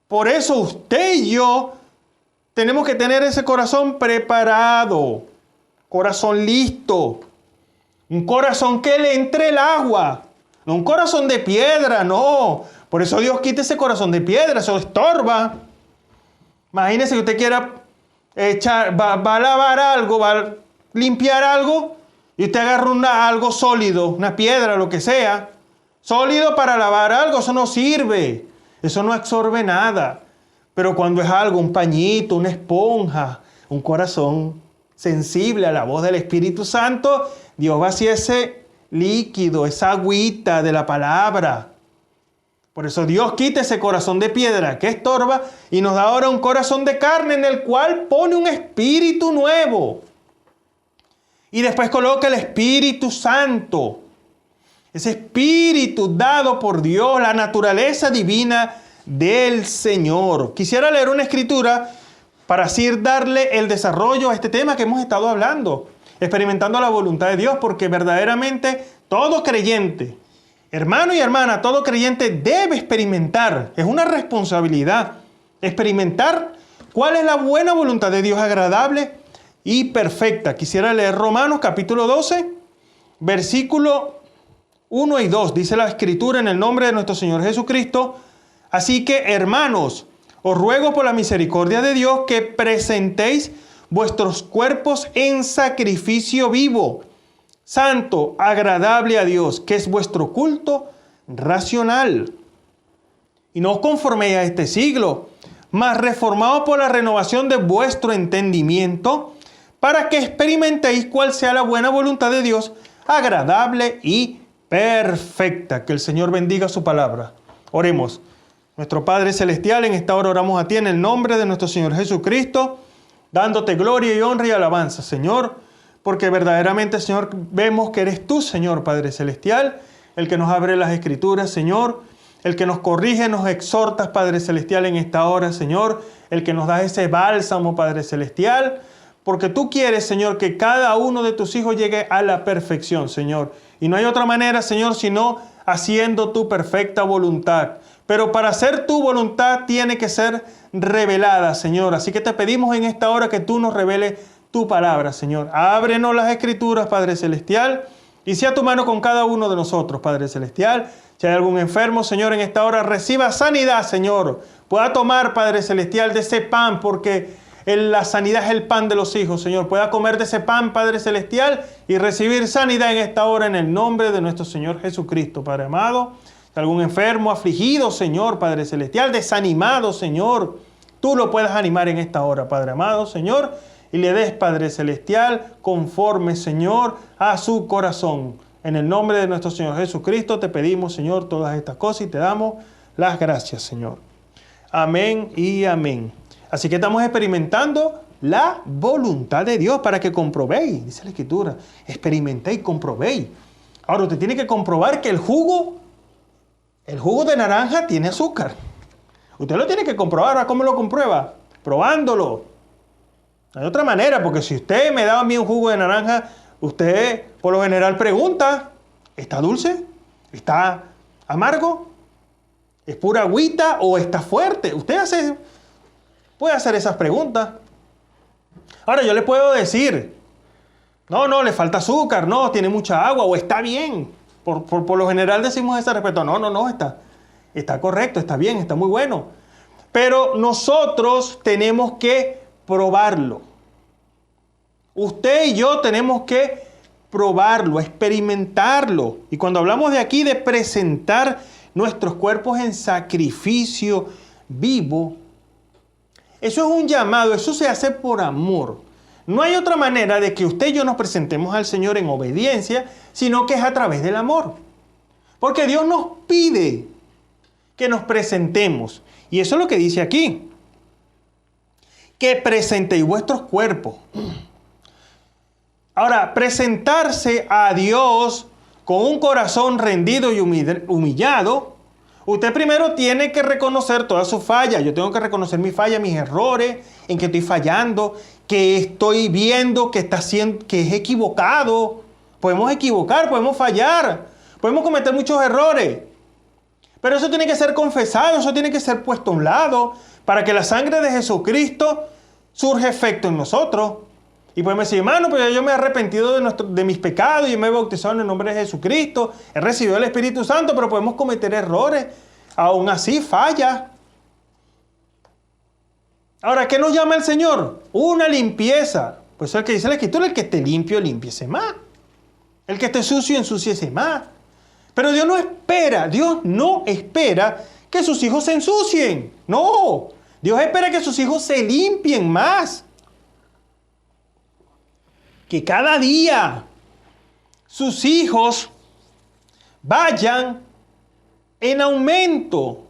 Por eso usted y yo tenemos que tener ese corazón preparado, corazón listo, un corazón que le entre el agua, no un corazón de piedra, no. Por eso Dios quita ese corazón de piedra, eso estorba. Imagínese que usted quiera va a lavar algo, va a limpiar algo, y usted agarra algo sólido, una piedra, lo que sea, sólido para lavar algo, eso no sirve, eso no absorbe nada. Pero cuando es algo, un pañito, una esponja, un corazón sensible a la voz del Espíritu Santo, Dios vacía ese líquido, esa agüita de la palabra. Por eso Dios quita ese corazón de piedra que estorba y nos da ahora un corazón de carne en el cual pone un espíritu nuevo. Y después coloca el Espíritu Santo. Ese espíritu dado por Dios, la naturaleza divina del Señor. Quisiera leer una escritura para así darle el desarrollo a este tema que hemos estado hablando, experimentando la voluntad de Dios, porque verdaderamente todo creyente, hermano y hermana, todo creyente debe experimentar, es una responsabilidad, experimentar cuál es la buena voluntad de Dios agradable y perfecta. Quisiera leer Romanos capítulo 12, versículo 1 y 2. Dice la Escritura en el nombre de nuestro Señor Jesucristo: así que, hermanos, os ruego por la misericordia de Dios que presentéis vuestros cuerpos en sacrificio vivo, santo, agradable a Dios, que es vuestro culto racional. Y no os conforméis a este siglo, mas reformaos por la renovación de vuestro entendimiento, para que experimentéis cuál sea la buena voluntad de Dios, agradable y perfecta. Que el Señor bendiga su palabra. Oremos. Nuestro Padre Celestial, en esta hora oramos a ti en el nombre de nuestro Señor Jesucristo, dándote gloria y honra y alabanza, Señor, porque verdaderamente, Señor, vemos que eres tú, Señor Padre Celestial, el que nos abre las Escrituras, Señor, el que nos corrige, nos exhortas, Padre Celestial, en esta hora, Señor, el que nos da ese bálsamo, Padre Celestial, porque tú quieres, Señor, que cada uno de tus hijos llegue a la perfección, Señor. Y no hay otra manera, Señor, sino haciendo tu perfecta voluntad. Pero para hacer tu voluntad tiene que ser revelada, Señor. Así que te pedimos en esta hora que tú nos reveles tu palabra, Señor. Ábrenos las Escrituras, Padre Celestial, y sea tu mano con cada uno de nosotros, Padre Celestial. Si hay algún enfermo, Señor, en esta hora reciba sanidad, Señor. Pueda tomar, Padre Celestial, de ese pan, porque la sanidad es el pan de los hijos, Señor. Pueda comer de ese pan, Padre Celestial, y recibir sanidad en esta hora en el nombre de nuestro Señor Jesucristo, Padre amado. Si algún enfermo, afligido, Señor, Padre Celestial, desanimado, Señor, tú lo puedas animar en esta hora, Padre amado, Señor, y le des, Padre Celestial, conforme, Señor, a su corazón. En el nombre de nuestro Señor Jesucristo te pedimos, Señor, todas estas cosas y te damos las gracias, Señor. Amén y amén. Así que estamos experimentando la voluntad de Dios para que comprobéis, dice la Escritura, experimentéis, comprobéis. Ahora usted tiene que comprobar que el jugo de naranja tiene azúcar. Usted lo tiene que comprobar. ¿Ahora cómo lo comprueba? Probándolo. No hay otra manera, porque si usted me daba a mí un jugo de naranja, usted por lo general pregunta, ¿está dulce? ¿Está amargo? ¿Es pura agüita o está fuerte? Usted puede hacer esas preguntas. Ahora yo le puedo decir, no, le falta azúcar, no, tiene mucha agua, o está bien. Por lo general decimos ese respeto. No, está correcto, está bien, está muy bueno. Pero nosotros tenemos que probarlo. Usted y yo tenemos que probarlo, experimentarlo. Y cuando hablamos de aquí de presentar nuestros cuerpos en sacrificio vivo, eso es un llamado, eso se hace por amor. No hay otra manera de que usted y yo nos presentemos al Señor en obediencia, sino que es a través del amor. Porque Dios nos pide que nos presentemos. Y eso es lo que dice aquí. Que presentéis vuestros cuerpos. Ahora, presentarse a Dios con un corazón rendido y humillado, usted primero tiene que reconocer todas sus fallas. Yo tengo que reconocer mis fallas, mis errores, en que estoy fallando, que estoy viendo que es equivocado. Podemos equivocar, podemos fallar, podemos cometer muchos errores. Pero eso tiene que ser confesado, eso tiene que ser puesto a un lado para que la sangre de Jesucristo surge efecto en nosotros. Y podemos decir, hermano, pero yo me he arrepentido de mis pecados, yo me he bautizado en el nombre de Jesucristo, he recibido el Espíritu Santo, pero podemos cometer errores. Aún así falla. Ahora, ¿qué nos llama el Señor? Una limpieza. Pues es el que dice la Escritura, el que esté limpio, límpiese más. El que esté sucio, ensúciese más. Pero Dios no espera que sus hijos se ensucien. No, Dios espera que sus hijos se limpien más. Que cada día sus hijos vayan en aumento,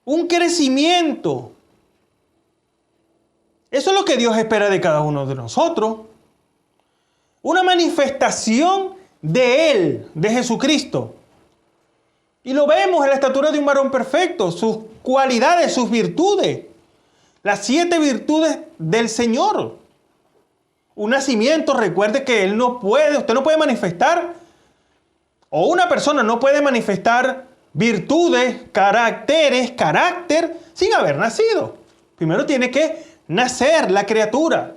un crecimiento. Eso es lo que Dios espera de cada uno de nosotros. Una manifestación de Él, de Jesucristo. Y lo vemos en la estatura de un varón perfecto, sus cualidades, sus virtudes. Las 7 virtudes del Señor. Un nacimiento, recuerde que usted no puede manifestar, o una persona no puede manifestar virtudes, carácter, sin haber nacido. Primero tiene que nacer la criatura.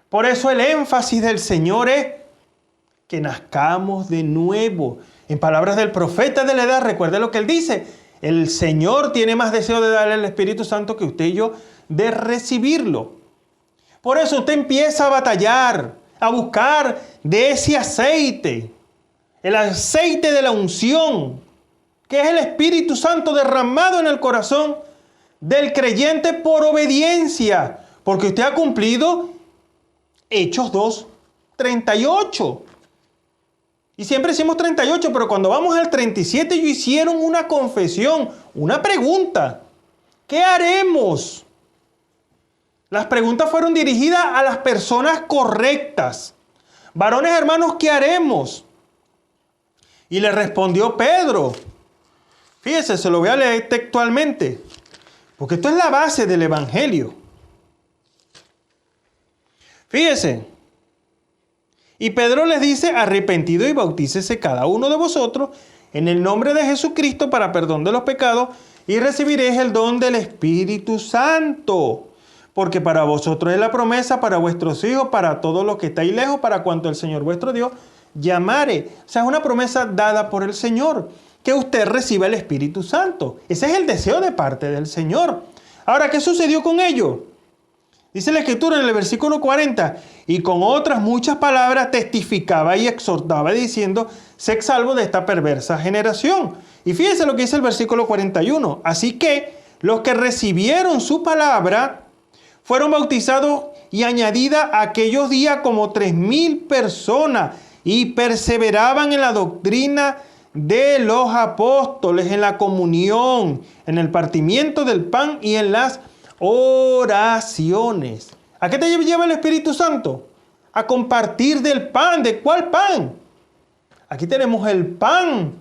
Por eso el énfasis del Señor es que nazcamos de nuevo. En palabras del profeta de la edad, recuerde lo que él dice. El Señor tiene más deseo de darle el Espíritu Santo que usted y yo de recibirlo. Por eso usted empieza a batallar, a buscar de ese aceite, el aceite de la unción, que es el Espíritu Santo derramado en el corazón del creyente por obediencia, porque usted ha cumplido Hechos 2:38. Y siempre decimos 38, pero cuando vamos al 37 ellos hicieron una confesión, una pregunta. ¿Qué haremos? Las preguntas fueron dirigidas a las personas correctas. Varones hermanos, ¿qué haremos? Y le respondió Pedro. Fíjese, se lo voy a leer textualmente, porque esto es la base del Evangelio. Fíjese. Y Pedro les dice, arrepentido y bautícese cada uno de vosotros en el nombre de Jesucristo para perdón de los pecados y recibiréis el don del Espíritu Santo. Porque para vosotros es la promesa, para vuestros hijos, para todos los que estáis lejos, para cuanto el Señor vuestro Dios llamare. O sea, es una promesa dada por el Señor, que usted reciba el Espíritu Santo. Ese es el deseo de parte del Señor. Ahora, ¿qué sucedió con ellos? Dice la Escritura en el versículo 40, y con otras muchas palabras testificaba y exhortaba diciendo, sed salvos de esta perversa generación. Y fíjense lo que dice el versículo 41. Así que los que recibieron su palabra fueron bautizados y añadida aquellos días como 3,000 personas y perseveraban en la doctrina de los apóstoles, en la comunión, en el partimiento del pan y en las oraciones. ¿A qué te lleva el Espíritu Santo? A compartir del pan. ¿De cuál pan? Aquí tenemos el pan.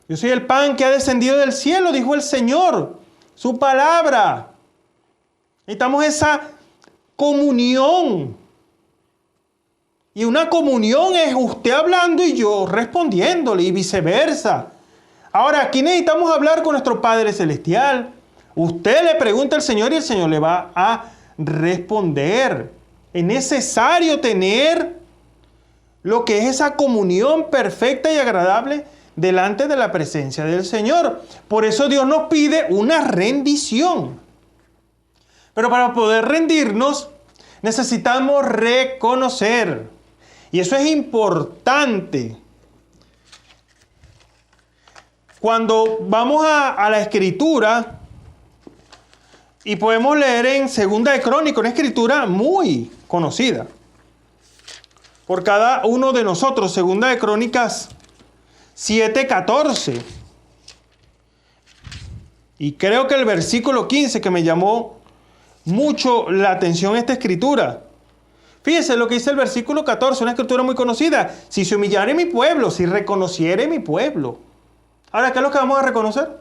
Yo soy el pan que ha descendido del cielo, dijo el Señor. Su palabra. Necesitamos esa comunión. Y una comunión es usted hablando y yo respondiéndole y viceversa. Ahora, aquí necesitamos hablar con nuestro Padre Celestial. Usted le pregunta al Señor y el Señor le va a responder. Es necesario tener lo que es esa comunión perfecta y agradable delante de la presencia del Señor. Por eso Dios nos pide una rendición. Pero para poder rendirnos necesitamos reconocer. Y eso es importante. Cuando vamos a la Escritura y podemos leer en Segunda de Crónicas, una escritura muy conocida por cada uno de nosotros, Segunda de Crónicas 7:14. Y creo que el versículo 15 que me llamó mucho la atención esta escritura. Fíjese lo que dice el versículo 14, una escritura muy conocida. Si se humillare mi pueblo, si reconociere mi pueblo. Ahora, ¿qué es lo que vamos a reconocer?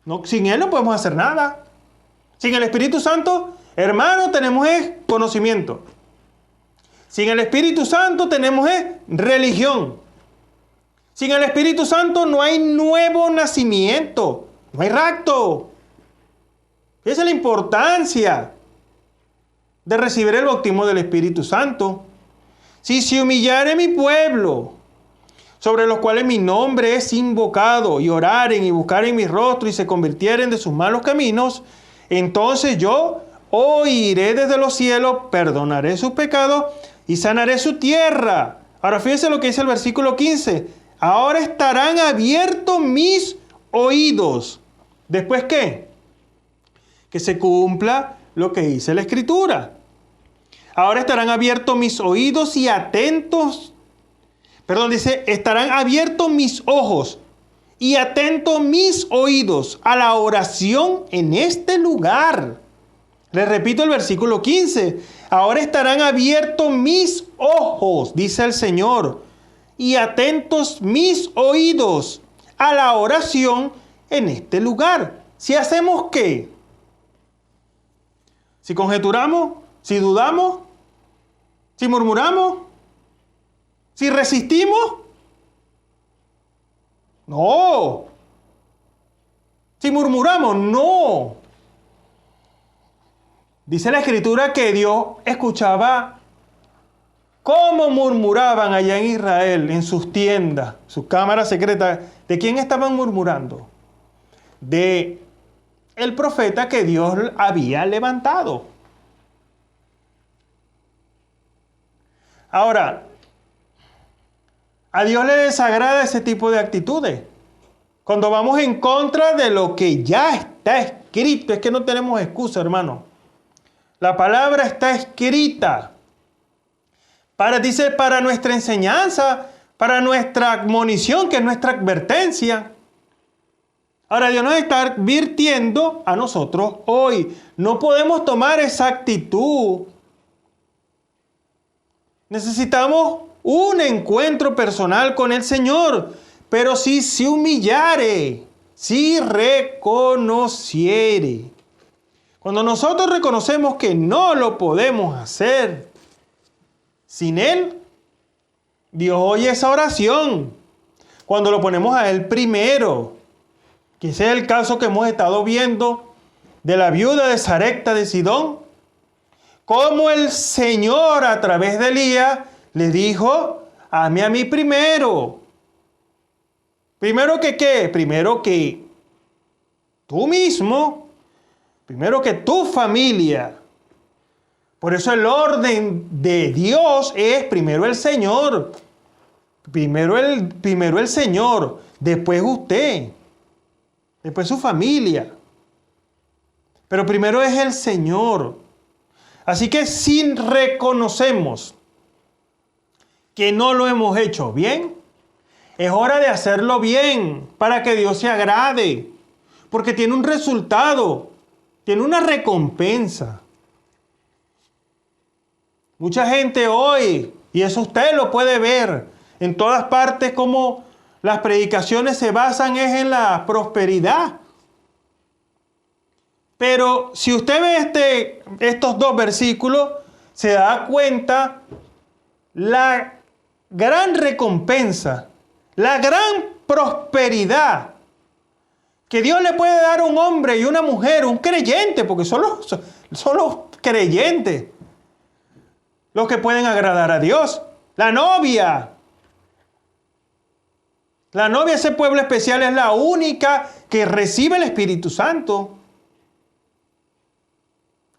No, sin Él no podemos hacer nada. Sin el Espíritu Santo, hermano, tenemos conocimiento. Sin el Espíritu Santo tenemos religión. Sin el Espíritu Santo no hay nuevo nacimiento. No hay rapto. Esa es la importancia de recibir el bautismo del Espíritu Santo. Si se humillare mi pueblo, sobre los cuales mi nombre es invocado, y oraren y buscaren mi rostro y se convirtieren de sus malos caminos, entonces yo oiré desde los cielos, perdonaré sus pecados y sanaré su tierra. Ahora fíjense lo que dice el versículo 15. Ahora estarán abiertos mis oídos. ¿Después qué? Que se cumpla lo que dice la Escritura. Ahora estarán abiertos mis oídos y atentos. Dice, estarán abiertos mis ojos y atentos mis oídos a la oración en este lugar. Les repito el versículo 15. Ahora estarán abiertos mis ojos, dice el Señor, y atentos mis oídos a la oración en este lugar. Si hacemos ¿qué? Si conjeturamos, si dudamos, si murmuramos, si resistimos. No. Si murmuramos, no. Dice la Escritura que Dios escuchaba cómo murmuraban allá en Israel, en sus tiendas, sus cámaras secretas. ¿De quién estaban murmurando? De el profeta que Dios había levantado. Ahora, a Dios le desagrada ese tipo de actitudes. Cuando vamos en contra de lo que ya está escrito, es que no tenemos excusa, hermano. La palabra está escrita. Dice, para nuestra enseñanza, para nuestra admonición, que es nuestra advertencia. Ahora Dios nos está advirtiendo a nosotros hoy. No podemos tomar esa actitud. Necesitamos un encuentro personal con el Señor. Pero si se humillare, si reconociere. Cuando nosotros reconocemos que no lo podemos hacer sin Él, Dios oye esa oración. Cuando lo ponemos a Él primero, que ese es el caso que hemos estado viendo de la viuda de Sarepta de Sidón, cómo el Señor a través de Elías le dijo, hazme a mí primero. Primero que ¿qué? Primero que tú mismo, primero que tu familia. Por eso el orden de Dios es primero el Señor. Primero el Señor, después usted, después su familia. Pero primero es el Señor. Así que si reconocemos que no lo hemos hecho bien, es hora de hacerlo bien para que Dios se agrade. Porque tiene un resultado, tiene una recompensa. Mucha gente hoy, y eso usted lo puede ver en todas partes, como las predicaciones se basan en la prosperidad. Pero si usted ve estos dos versículos, se da cuenta la gran recompensa, la gran prosperidad que Dios le puede dar a un hombre y una mujer, un creyente, porque son los creyentes los que pueden agradar a Dios. La novia, ese pueblo especial, es la única que recibe el Espíritu Santo.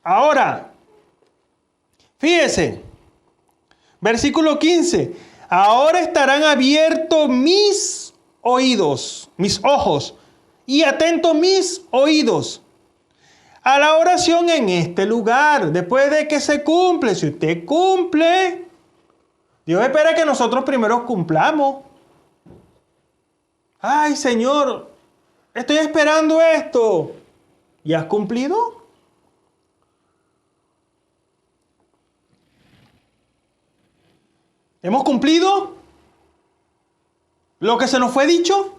Ahora, fíjese, versículo 15. Ahora estarán abiertos mis oídos, mis ojos, y atentos mis oídos a la oración en este lugar. Después de que se cumple, si usted cumple, Dios espera que nosotros primero cumplamos. Ay, Señor, estoy esperando esto. ¿Y has cumplido? ¿Hemos cumplido lo que se nos fue dicho?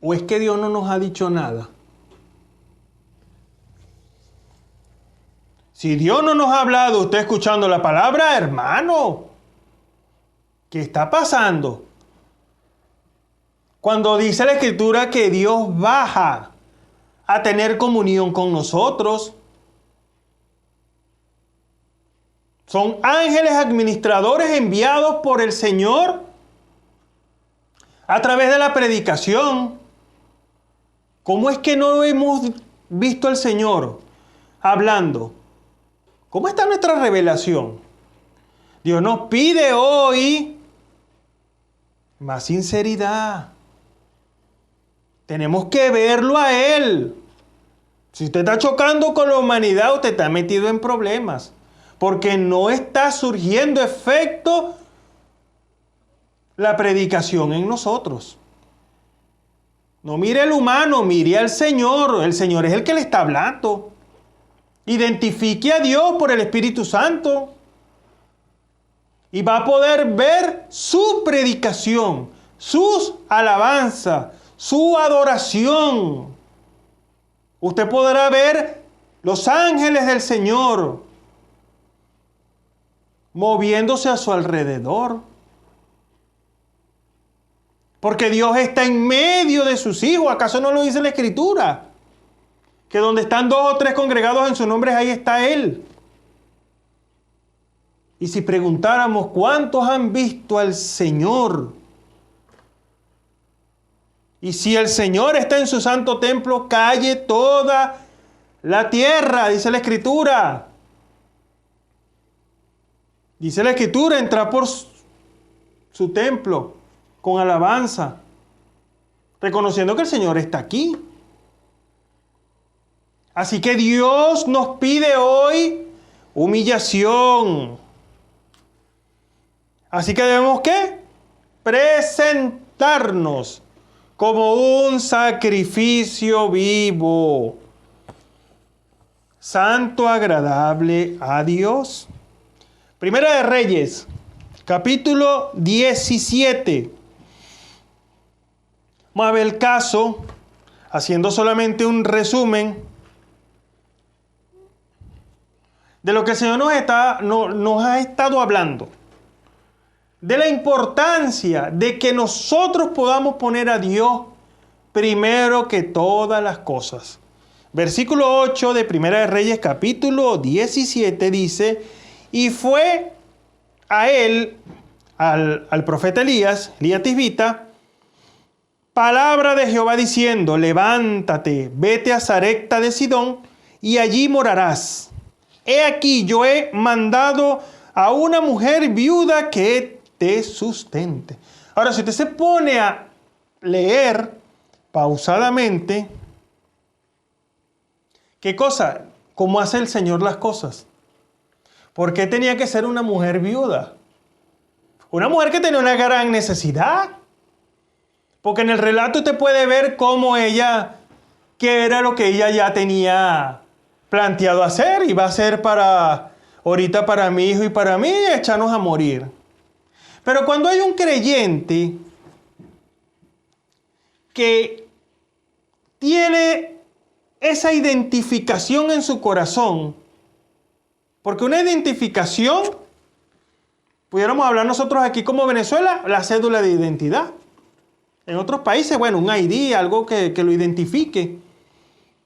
¿O es que Dios no nos ha dicho nada? Si Dios no nos ha hablado, usted escuchando la palabra, hermano, ¿qué está pasando? Cuando dice la Escritura que Dios baja a tener comunión con nosotros. Son ángeles administradores enviados por el Señor a través de la predicación. ¿Cómo es que no hemos visto al Señor hablando? ¿Cómo está nuestra revelación? Dios nos pide hoy más sinceridad. Tenemos que verlo a Él. Si usted está chocando con la humanidad, usted está metido en problemas. Porque no está surgiendo efecto la predicación en nosotros. No mire al humano, mire al Señor. El Señor es el que le está hablando. Identifique a Dios por el Espíritu Santo. Y va a poder ver su predicación, sus alabanzas, su adoración. Usted podrá ver los ángeles del Señor moviéndose a su alrededor. Porque Dios está en medio de sus hijos. ¿Acaso no lo dice la Escritura? Que donde están 2 o 3 congregados en su nombre, ahí está Él. Y si preguntáramos cuántos han visto al Señor, y si el Señor está en su santo templo, calle toda la tierra, dice la Escritura. Dice la Escritura, entra por su templo con alabanza, reconociendo que el Señor está aquí. Así que Dios nos pide hoy humillación. Así que debemos, ¿qué? Presentarnos como un sacrificio vivo, santo, agradable a Dios. Primera de Reyes, capítulo 17. Vamos a ver el caso, haciendo solamente un resumen de lo que el Señor nos ha estado hablando. De la importancia de que nosotros podamos poner a Dios primero que todas las cosas. Versículo 8 de Primera de Reyes, capítulo 17, dice: y fue a él, al profeta Elías Tisbita, palabra de Jehová diciendo: levántate, vete a Sarepta de Sidón, y allí morarás. He aquí, yo he mandado a una mujer viuda que te sustente. Ahora, si usted se pone a leer pausadamente, ¿qué cosa? ¿Cómo hace el Señor las cosas? ¿Por qué tenía que ser una mujer viuda? Una mujer que tenía una gran necesidad. Porque en el relato usted puede ver cómo ella, qué era lo que ella ya tenía planteado hacer. Iba a hacer ahorita para mi hijo y para mí, echarnos a morir. Pero cuando hay un creyente que tiene esa identificación en su corazón, porque una identificación, pudiéramos hablar nosotros aquí como Venezuela, la cédula de identidad. En otros países, bueno, un ID, algo que lo identifique.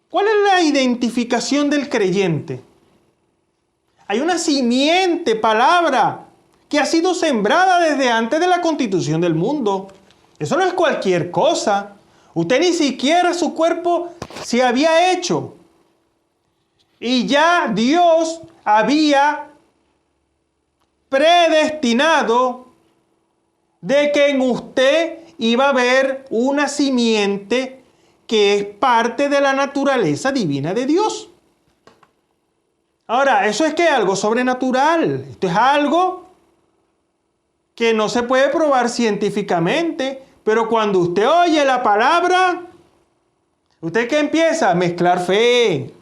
¿Cuál es la identificación del creyente? Hay una simiente, palabra, que ha sido sembrada desde antes de la constitución del mundo. Eso no es cualquier cosa. Usted ni siquiera su cuerpo se había hecho. Y ya Dios había predestinado de que en usted iba a haber una simiente que es parte de la naturaleza divina de Dios. Ahora, eso es que algo sobrenatural. Esto es algo que no se puede probar científicamente, pero cuando usted oye la palabra, ¿usted qué empieza? A mezclar fe.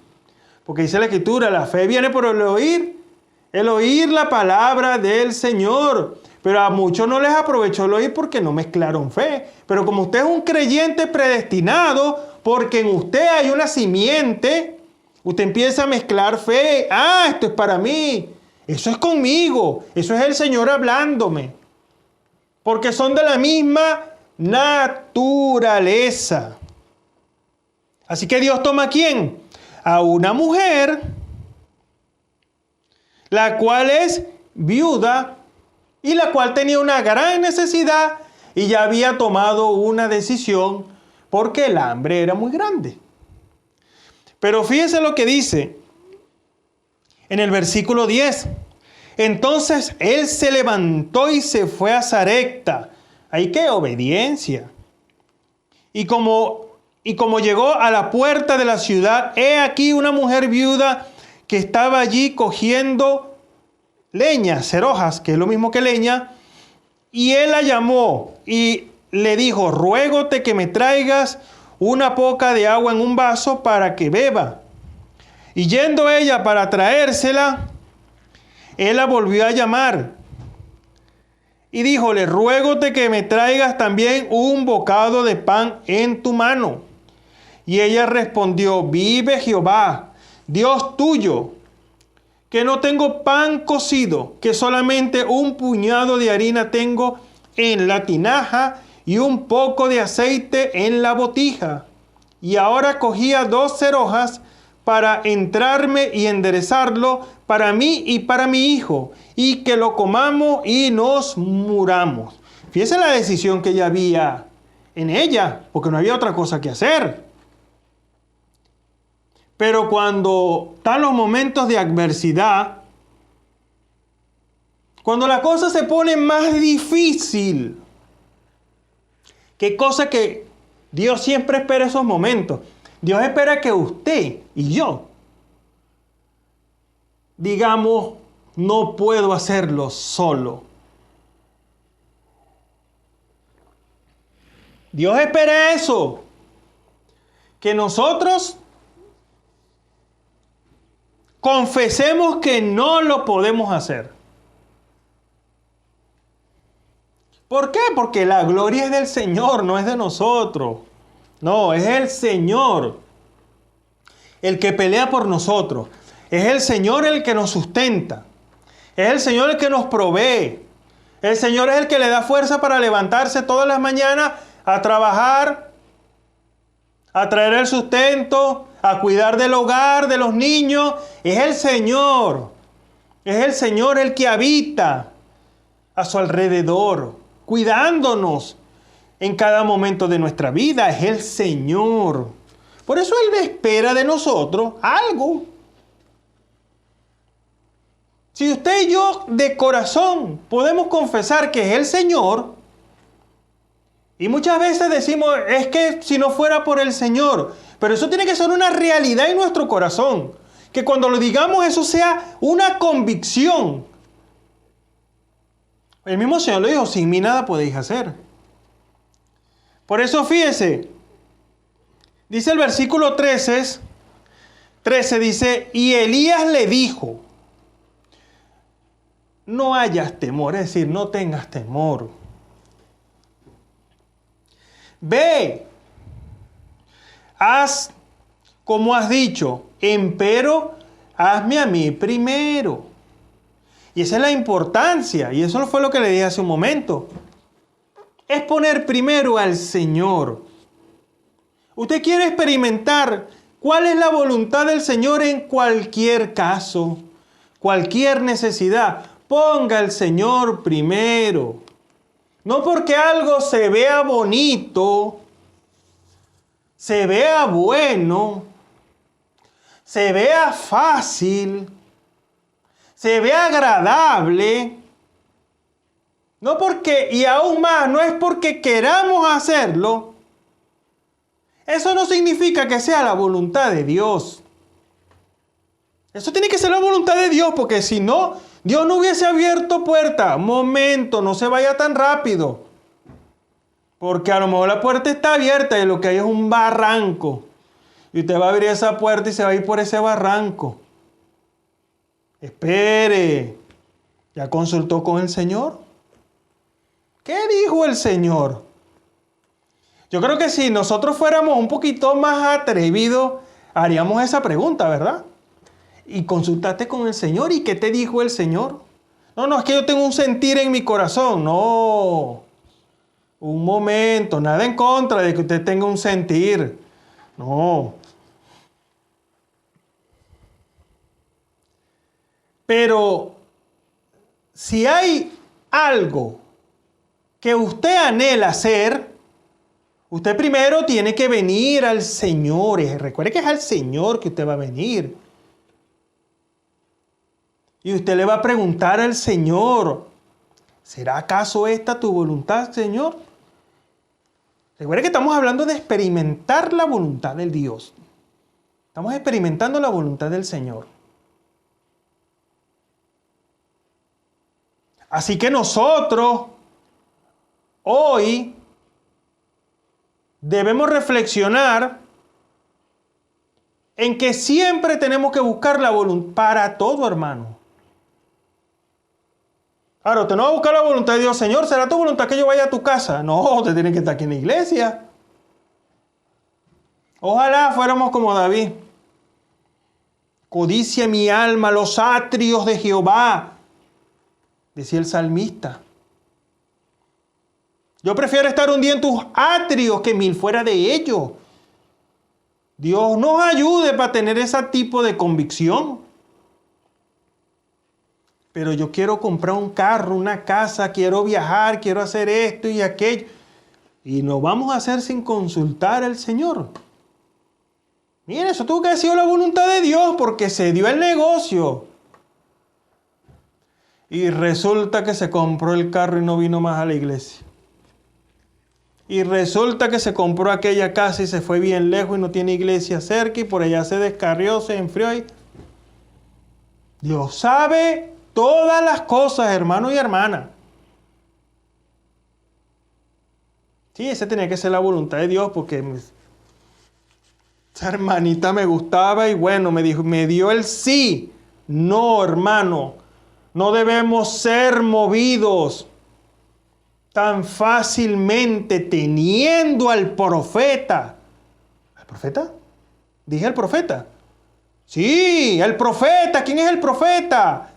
Porque dice la Escritura, la fe viene por el oír la palabra del Señor. Pero a muchos no les aprovechó el oír porque no mezclaron fe. Pero como usted es un creyente predestinado, porque en usted hay una simiente, usted empieza a mezclar fe. Ah, esto es para mí. Eso es conmigo. Eso es el Señor hablándome. Porque son de la misma naturaleza. Así que Dios toma ¿a quién? A una mujer, la cual es viuda y la cual tenía una gran necesidad y ya había tomado una decisión porque el hambre era muy grande. Pero fíjese lo que dice en el versículo 10. Entonces él se levantó y se fue a Sarepta. Ahí qué obediencia. Y como llegó a la puerta de la ciudad, he aquí una mujer viuda que estaba allí cogiendo leña, cerojas, que es lo mismo que leña, y él la llamó y le dijo, ruégote que me traigas una poca de agua en un vaso para que beba. Y yendo ella para traérsela, él la volvió a llamar y díjole, ruégote que me traigas también un bocado de pan en tu mano. Y ella respondió, vive Jehová, Dios tuyo, que no tengo pan cocido, que solamente un puñado de harina tengo en la tinaja y un poco de aceite en la botija. Y ahora cogía 2 cerojas para entrarme y enderezarlo para mí y para mi hijo, y que lo comamos y nos muramos. Fíjese la decisión que ya había en ella, porque no había otra cosa que hacer. Pero cuando están los momentos de adversidad, cuando la cosa se pone más difícil, qué cosa que Dios siempre espera esos momentos. Dios espera que usted y yo digamos, no puedo hacerlo solo. Dios espera eso, que nosotros confesemos que no lo podemos hacer. ¿Por qué? Porque la gloria es del Señor, no es de nosotros. No, es el Señor el que pelea por nosotros. Es el Señor el que nos sustenta. Es el Señor el que nos provee. El Señor es el que le da fuerza para levantarse todas las mañanas a trabajar, a traer el sustento, a cuidar del hogar, de los niños. Es el Señor. Es el Señor el que habita a su alrededor, cuidándonos en cada momento de nuestra vida. Es el Señor. Por eso Él espera de nosotros algo. Si usted y yo de corazón podemos confesar que es el Señor, y muchas veces decimos, es que si no fuera por el Señor, pero eso tiene que ser una realidad en nuestro corazón, que cuando lo digamos eso sea una convicción. El mismo Señor lo dijo, sin mí nada podéis hacer. Por eso fíjese, dice el versículo 13 dice, y Elías le dijo, no hayas temor, es decir, no tengas temor. Ve, haz como has dicho, empero hazme a mí primero. Y esa es la importancia, y eso fue lo que le dije hace un momento. Es poner primero al Señor. Usted quiere experimentar cuál es la voluntad del Señor en cualquier caso, cualquier necesidad. Ponga al Señor primero. No porque algo se vea bonito, se vea bueno, se vea fácil, se vea agradable. No porque, y aún más, no es porque queramos hacerlo. Eso no significa que sea la voluntad de Dios. Eso tiene que ser la voluntad de Dios, porque si no, Dios no hubiese abierto puerta. Momento, no se vaya tan rápido. Porque a lo mejor la puerta está abierta y lo que hay es un barranco. Y usted va a abrir esa puerta y se va a ir por ese barranco. Espere. ¿Ya consultó con el Señor? ¿Qué dijo el Señor? Yo creo que si nosotros fuéramos un poquito más atrevidos, haríamos esa pregunta, ¿verdad? Y consultaste con el Señor. ¿Y qué te dijo el Señor? No, es que yo tengo un sentir en mi corazón. No. Un momento, nada en contra de que usted tenga un sentir. No. Pero si hay algo que usted anhela hacer, usted primero tiene que venir al Señor. Recuerde que es al Señor que usted va a venir. Y usted le va a preguntar al Señor, ¿será acaso esta tu voluntad, Señor? Recuerde que estamos hablando de experimentar la voluntad del Dios. Estamos experimentando la voluntad del Señor. Así que nosotros hoy debemos reflexionar en que siempre tenemos que buscar la voluntad para todo, hermano. Ahora, usted no va a buscar la voluntad de Dios. Señor, ¿será tu voluntad que yo vaya a tu casa? No, usted tiene que estar aquí en la iglesia. Ojalá fuéramos como David. Codicia mi alma los atrios de Jehová, decía el salmista. Yo prefiero estar un día en tus atrios que 1000 fuera de ellos. Dios nos ayude para tener ese tipo de convicción. Pero yo quiero comprar un carro, una casa, quiero viajar, quiero hacer esto y aquello. Y lo vamos a hacer sin consultar al Señor. Mire, eso tuvo que haber sido la voluntad de Dios porque se dio el negocio. Y resulta que se compró el carro y no vino más a la iglesia. Y resulta que se compró aquella casa y se fue bien lejos y no tiene iglesia cerca y por allá se descarrió, se enfrió. Dios sabe todas las cosas, hermano y hermana. Sí, esa tenía que ser la voluntad de Dios porque esa hermanita me gustaba y bueno, me dio el sí. No, hermano, no debemos ser movidos tan fácilmente teniendo al profeta. ¿Al profeta? Dije el profeta. Sí, el profeta. ¿Quién es el profeta?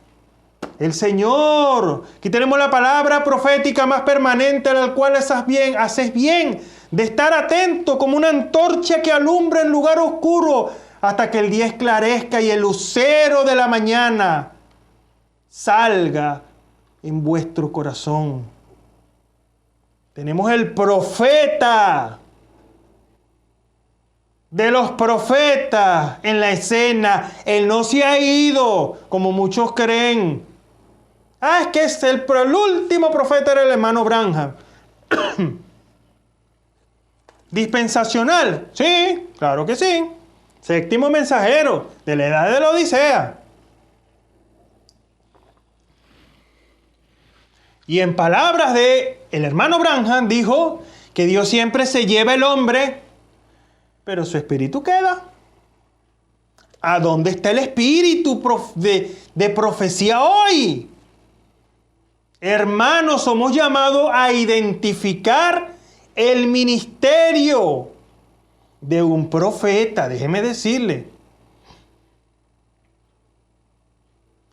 El Señor. Aquí tenemos la palabra profética más permanente, a la cual haces bien de estar atento como una antorcha que alumbra en lugar oscuro hasta que el día esclarezca y el lucero de la mañana salga en vuestro corazón. Tenemos el profeta de los profetas en la escena. Él no se ha ido, como muchos creen. Es que el último profeta era el hermano Branham. Dispensacional, sí, claro que sí. Séptimo mensajero de la edad de la Odisea. Y en palabras de el hermano Branham dijo que Dios siempre se lleva el hombre, pero su espíritu queda. ¿A dónde está el espíritu de profecía hoy? Hermanos, somos llamados a identificar el ministerio de un profeta, déjeme decirle.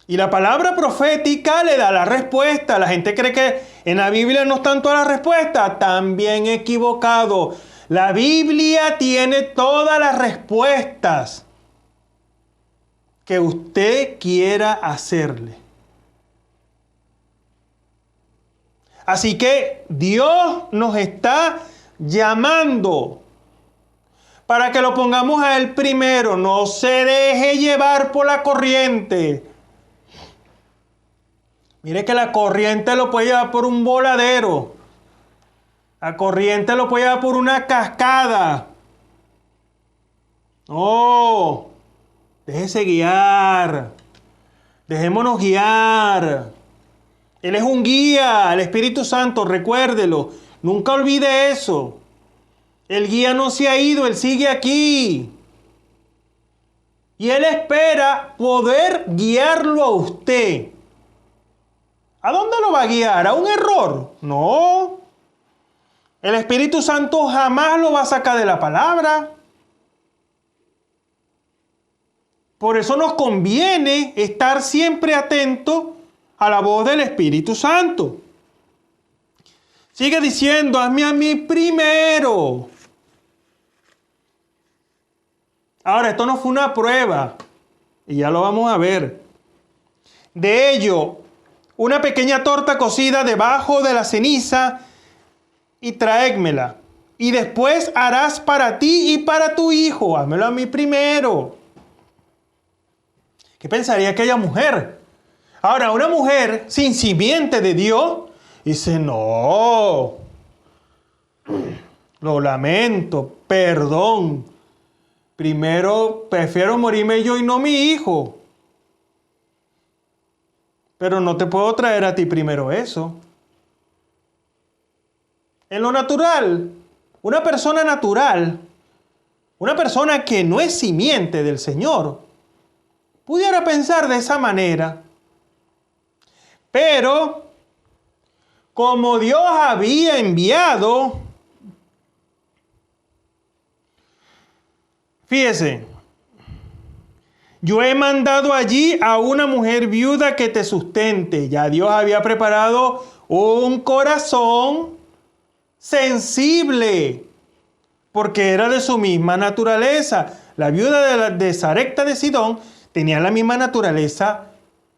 Y la palabra profética le da la respuesta. La gente cree que en la Biblia no están todas las respuestas. También equivocado. La Biblia tiene todas las respuestas que usted quiera hacerle. Así que Dios nos está llamando para que lo pongamos a Él primero. No se deje llevar por la corriente. Mire que la corriente lo puede llevar por un voladero. La corriente lo puede llevar por una cascada. No, déjese guiar. Dejémonos guiar. Él es un guía, el Espíritu Santo, recuérdelo. Nunca olvide eso. El guía no se ha ido, Él sigue aquí. Y Él espera poder guiarlo a usted. ¿A dónde lo va a guiar? ¿A un error? No. El Espíritu Santo jamás lo va a sacar de la palabra. Por eso nos conviene estar siempre atentos a la voz del Espíritu Santo. Sigue diciendo, hazme a mí primero. Ahora, esto no fue una prueba, y ya lo vamos a ver. De ello, una pequeña torta cocida debajo de la ceniza y tráemela. Y después harás para ti y para tu hijo. Házmelo a mí primero. ¿Qué pensaría aquella mujer? Ahora, una mujer sin simiente de Dios dice, no, lo lamento, perdón. Primero prefiero morirme yo y no mi hijo. Pero no te puedo traer a ti primero eso. En lo natural, una persona natural, una persona que no es simiente del Señor, pudiera pensar de esa manera. Pero, como Dios había enviado, fíjese, yo he mandado allí a una mujer viuda que te sustente. Ya Dios había preparado un corazón sensible, porque era de su misma naturaleza. La viuda de Sarepta de Sidón tenía la misma naturaleza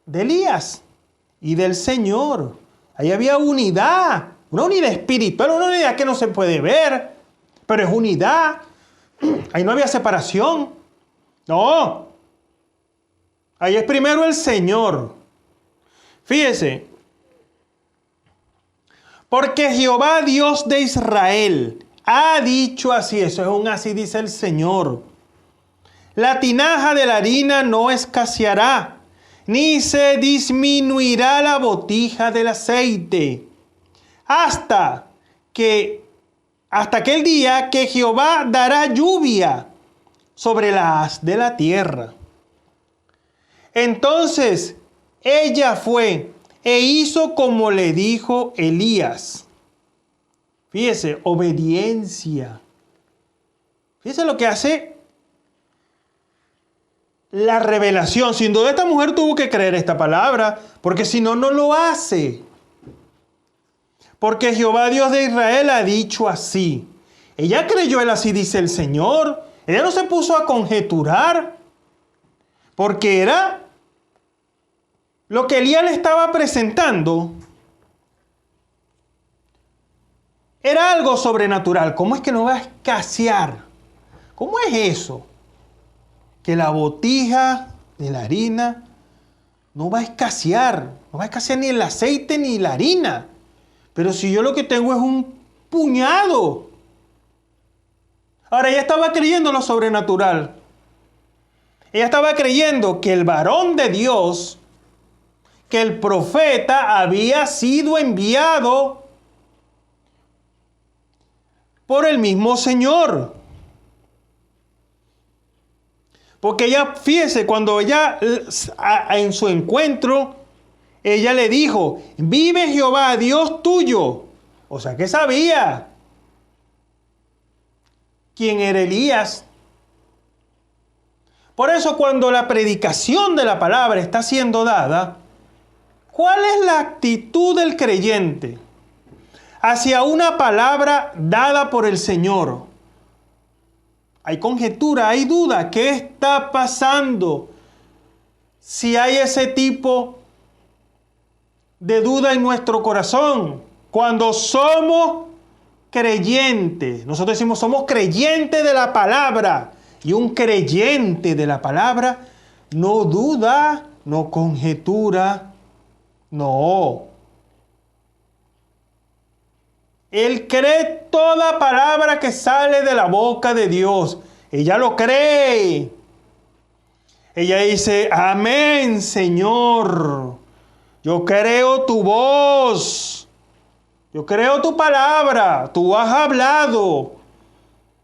de Elías y del Señor. Ahí había unidad, una unidad espiritual, una unidad que no se puede ver, pero es unidad. Ahí no había separación. No. Ahí es primero el Señor. Fíjese. Porque Jehová, Dios de Israel, ha dicho así. Eso es un así dice el Señor. La tinaja de la harina no escaseará, ni se disminuirá la botija del aceite, hasta aquel día que Jehová dará lluvia sobre la haz de la tierra. Entonces ella fue e hizo como le dijo Elías. Fíjese, obediencia. Fíjese lo que hace la revelación. Sin duda esta mujer tuvo que creer esta palabra, porque si no, no lo hace. Porque Jehová Dios de Israel ha dicho así. Ella creyó el así dice el Señor. Ella no se puso a conjeturar, porque era lo que Elías le estaba presentando. Era algo sobrenatural. ¿Cómo es que no va a escasear? ¿Cómo es eso? Que la botija de la harina no va a escasear. No va a escasear ni el aceite ni la harina. Pero si yo lo que tengo es un puñado. Ahora ella estaba creyendo lo sobrenatural. Ella estaba creyendo que el varón de Dios, que el profeta había sido enviado por el mismo Señor. Porque ella, fíjese, cuando ella en su encuentro, ella le dijo, vive Jehová, Dios tuyo. O sea que sabía quién era Elías. Por eso cuando la predicación de la palabra está siendo dada, ¿cuál es la actitud del creyente hacia una palabra dada por el Señor? Hay conjetura, hay duda. ¿Qué está pasando? Si hay ese tipo de duda en nuestro corazón, cuando somos creyentes, nosotros decimos somos creyentes de la palabra, y un creyente de la palabra no duda, no conjetura, no. Él cree toda palabra que sale de la boca de Dios. Ella lo cree. Ella dice, amén, Señor. Yo creo tu voz. Yo creo tu palabra. Tú has hablado.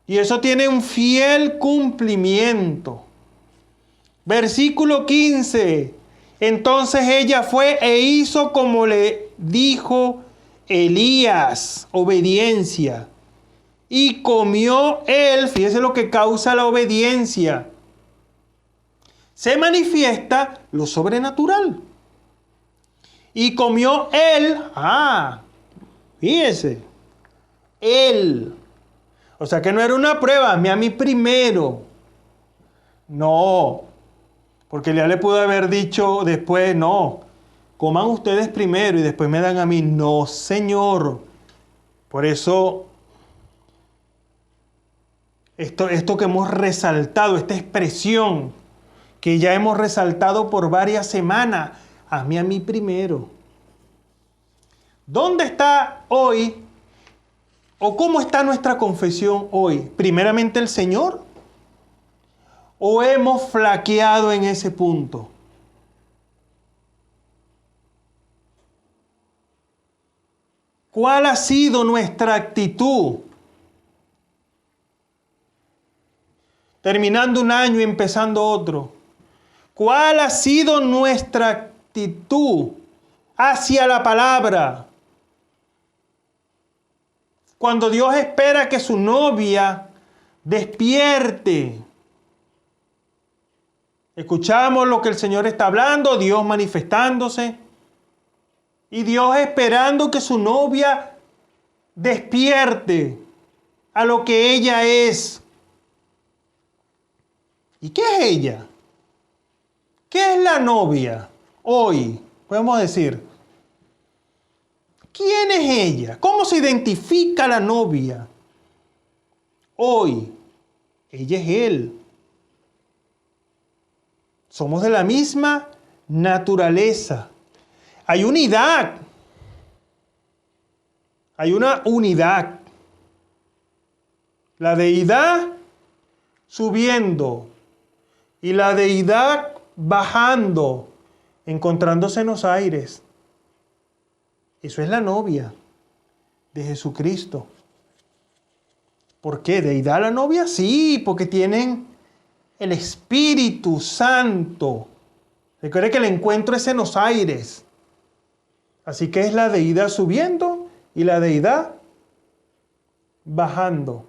Y eso tiene un fiel cumplimiento. Versículo 15. Entonces ella fue e hizo como le dijo Elías, obediencia. Y comió él, fíjese lo que causa la obediencia. Se manifiesta lo sobrenatural. Y comió él, fíjese, él. O sea que no era una prueba, a mí primero. No, porque ya le pudo haber dicho después, no, coman ustedes primero y después me dan a mí. No, Señor. Por eso, esto que hemos resaltado, esta expresión que ya hemos resaltado por varias semanas, hazme a mí primero. ¿Dónde está hoy o cómo está nuestra confesión hoy? ¿Primeramente el Señor? ¿O hemos flaqueado en ese punto? ¿Cuál ha sido nuestra actitud? Terminando un año y empezando otro. ¿Cuál ha sido nuestra actitud hacia la palabra? Cuando Dios espera que su novia despierte. Escuchamos lo que el Señor está hablando, Dios manifestándose. Y Dios esperando que su novia despierte a lo que ella es. ¿Y qué es ella? ¿Qué es la novia hoy? Podemos decir. ¿Quién es ella? ¿Cómo se identifica la novia hoy? Ella es él. Somos de la misma naturaleza. Hay unidad. Hay una unidad. La deidad subiendo y la deidad bajando, encontrándose en los aires. Eso es la novia de Jesucristo. ¿Por qué? ¿Deidad la novia? Sí, porque tienen el Espíritu Santo. Recuerde que el encuentro es en los aires. Así que es la deidad subiendo y la deidad bajando.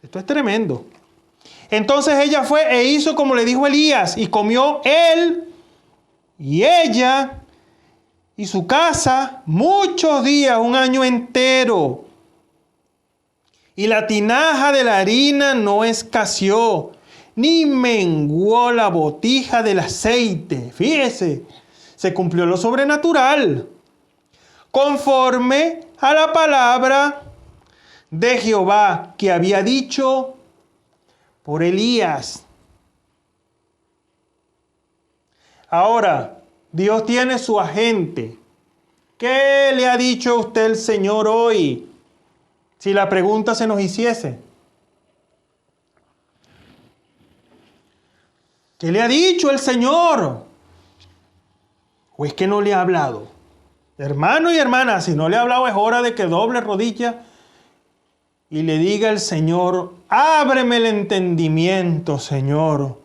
Esto es tremendo. Entonces ella fue e hizo como le dijo Elías, y comió él y ella y su casa muchos días, un año entero. Y la tinaja de la harina no escaseó, ni menguó la botija del aceite. Fíjese, se cumplió lo sobrenatural, conforme a la palabra de Jehová que había dicho por Elías. Ahora, Dios tiene su agente. ¿Qué le ha dicho a usted el Señor hoy? Si la pregunta se nos hiciese. ¿Qué le ha dicho el Señor? ¿O es que no le ha hablado? Hermano y hermana, si no le ha hablado, es hora de que doble rodilla y le diga al Señor: ábreme el entendimiento, Señor,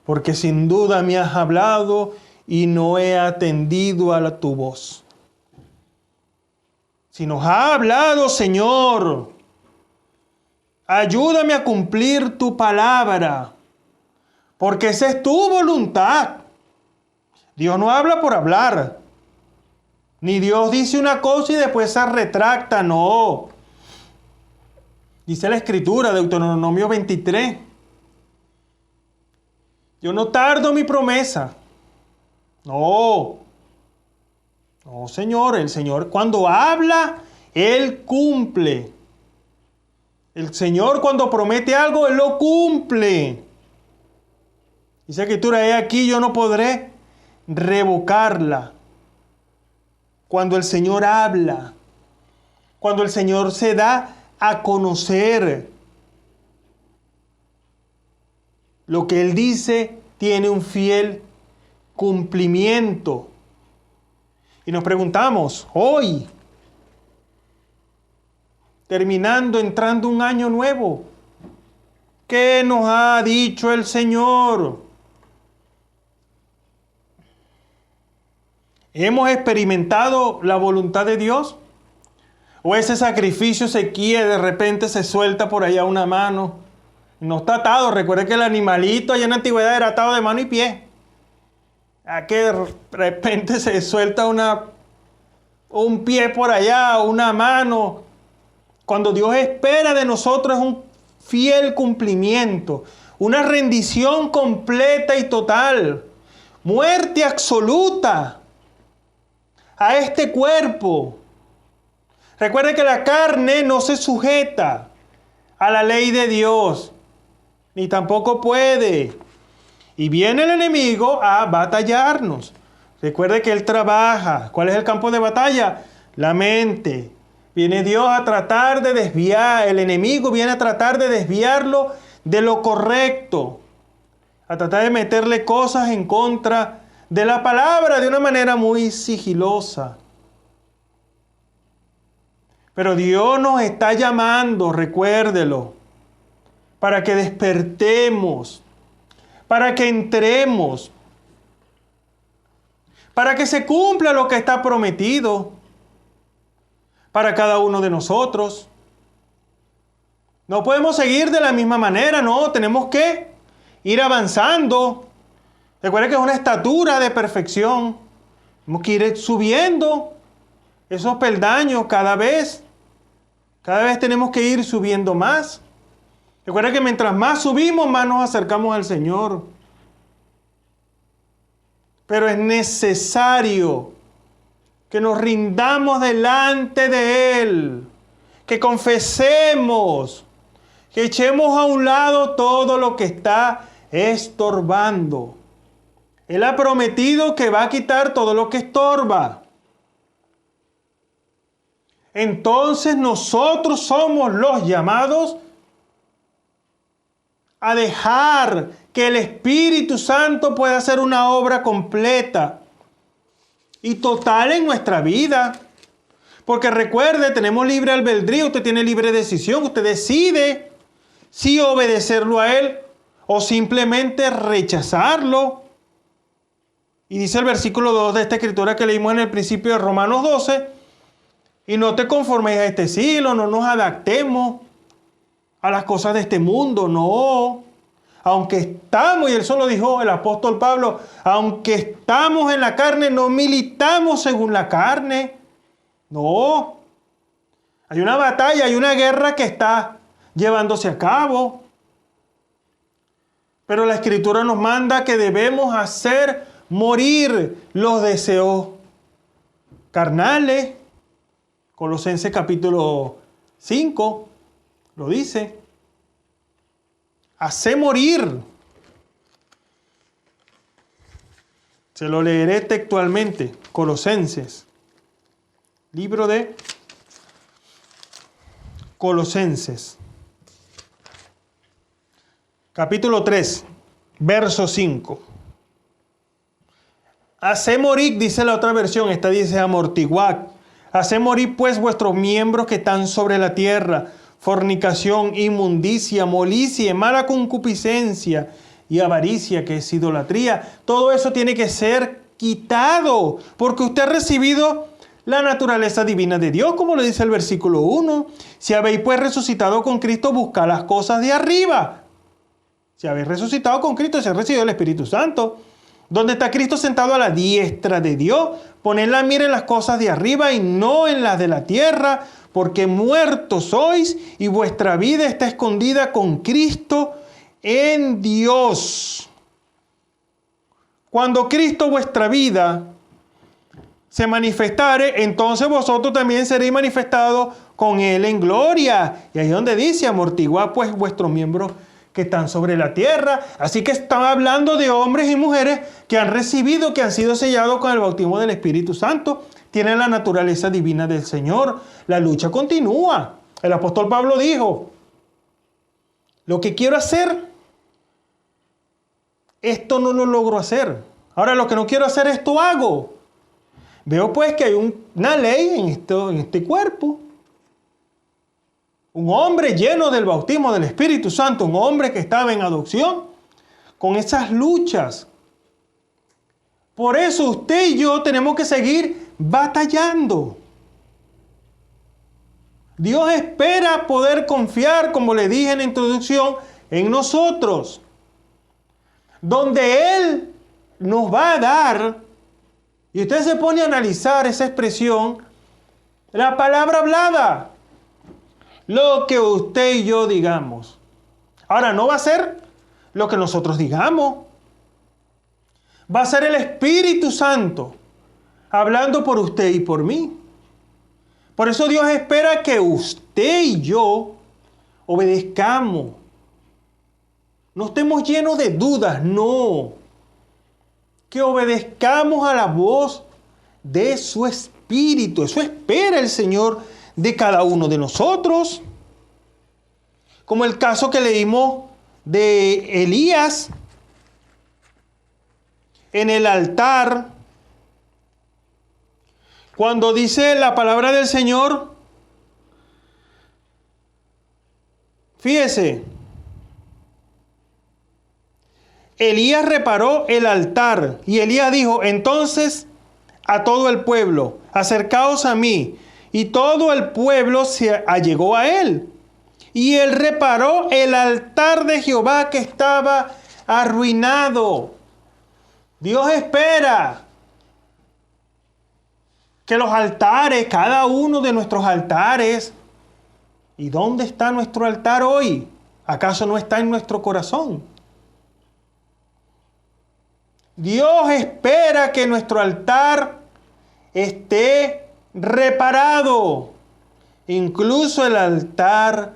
porque sin duda me has hablado y no he atendido a tu voz. Si nos ha hablado, Señor, ayúdame a cumplir tu palabra, porque esa es tu voluntad. Dios no habla por hablar, ni Dios dice una cosa y después se retracta, no. Dice la Escritura, Deuteronomio 23. Yo no tardo mi promesa. No, Señor, el Señor cuando habla, Él cumple. El Señor cuando promete algo, Él lo cumple. Dice la Escritura, he aquí yo no podré revocarla. Cuando el Señor habla, cuando el Señor se da a conocer, lo que Él dice tiene un fiel cumplimiento. Y nos preguntamos, hoy, terminando, entrando un año nuevo, ¿qué nos ha dicho el Señor? ¿Hemos experimentado la voluntad de Dios? ¿O ese sacrificio se quiere, de repente se suelta por allá una mano? No está atado. Recuerde que el animalito allá en la antigüedad era atado de mano y pie. A que de repente se suelta un pie por allá, una mano. Cuando Dios espera de nosotros es un fiel cumplimiento. una rendición completa y total, muerte absoluta a este cuerpo. Recuerde que la carne no se sujeta a la ley de Dios, ni tampoco puede. Y viene el enemigo a batallarnos. Recuerde que él trabaja. ¿Cuál es el campo de batalla? La mente. Viene Dios a tratar de desviar, el enemigo viene a tratar de desviarlo de lo correcto, a tratar de meterle cosas en contra de la palabra de una manera muy sigilosa. Pero Dios nos está llamando, recuérdelo, para que despertemos, para que entremos, para que se cumpla lo que está prometido para cada uno de nosotros. No podemos seguir de la misma manera, no, tenemos que ir avanzando. Recuerden que es una estatura de perfección. Tenemos que ir subiendo esos peldaños cada vez. Cada vez tenemos que ir subiendo más. Recuerden que mientras más subimos, más nos acercamos al Señor. Pero es necesario que nos rindamos delante de Él, que confesemos, que echemos a un lado todo lo que está estorbando. Él ha prometido que va a quitar todo lo que estorba. Entonces nosotros somos los llamados a dejar que el Espíritu Santo pueda hacer una obra completa y total en nuestra vida. Porque recuerde, tenemos libre albedrío, usted tiene libre decisión, usted decide si obedecerlo a Él o simplemente rechazarlo. Y dice el versículo 2 de esta escritura que leímos en el principio de Romanos 12, y no te conforméis a este siglo, no nos adaptemos a las cosas de este mundo, no. Aunque estamos, y él solo dijo el apóstol Pablo, aunque estamos en la carne, no militamos según la carne. No. Hay una batalla, hay una guerra que está llevándose a cabo. Pero la Escritura nos manda que debemos hacer morir los deseos carnales. Colosenses capítulo 5 lo dice. Hace morir. Se lo leeré textualmente. Colosenses. Libro de Colosenses. Capítulo 3, verso 5. Hace morir, dice la otra versión, esta dice amortiguad. Hace morir pues vuestros miembros que están sobre la tierra, fornicación, inmundicia, molicie, mala concupiscencia y avaricia, que es idolatría. Todo eso tiene que ser quitado, porque usted ha recibido la naturaleza divina de Dios, como lo dice el versículo 1. Si habéis pues resucitado con Cristo, buscad las cosas de arriba. Si habéis resucitado con Cristo, si habéis recibido el Espíritu Santo. ¿Dónde está Cristo sentado a la diestra de Dios? Poned la mira en las cosas de arriba y no en las de la tierra, porque muertos sois y vuestra vida está escondida con Cristo en Dios. Cuando Cristo vuestra vida se manifestare, entonces vosotros también seréis manifestados con Él en gloria. Y ahí es donde dice, amortiguad pues vuestros miembros que están sobre la tierra. Así que están hablando de hombres y mujeres que han recibido, que han sido sellados con el bautismo del Espíritu Santo. Tienen la naturaleza divina del Señor. La lucha continúa. El apóstol Pablo dijo, lo que quiero hacer, esto no lo logro hacer. Ahora lo que no quiero hacer, esto hago. Veo pues que hay una ley en este cuerpo. Un hombre lleno del bautismo del Espíritu Santo, un hombre que estaba en adopción, con esas luchas. Por eso usted y yo tenemos que seguir batallando. Dios espera poder confiar, como le dije en la introducción, en nosotros. Donde Él nos va a dar, y usted se pone a analizar esa expresión, la palabra hablada. Lo que usted y yo digamos. Ahora, no va a ser lo que nosotros digamos. Va a ser el Espíritu Santo hablando por usted y por mí. Por eso Dios espera que usted y yo obedezcamos. No estemos llenos de dudas, no. Que obedezcamos a la voz de su Espíritu. Eso espera el Señor de cada uno de nosotros. Como el caso que leímos de Elías en el altar, cuando dice la palabra del Señor, fíjese, Elías reparó el altar y Elías dijo, entonces a todo el pueblo, acercaos a mí, y todo el pueblo se allegó a él. Y él reparó el altar de Jehová que estaba arruinado. Dios espera que los altares, cada uno de nuestros altares, ¿y dónde está nuestro altar hoy? ¿Acaso no está en nuestro corazón? Dios espera que nuestro altar esté reparado, incluso el altar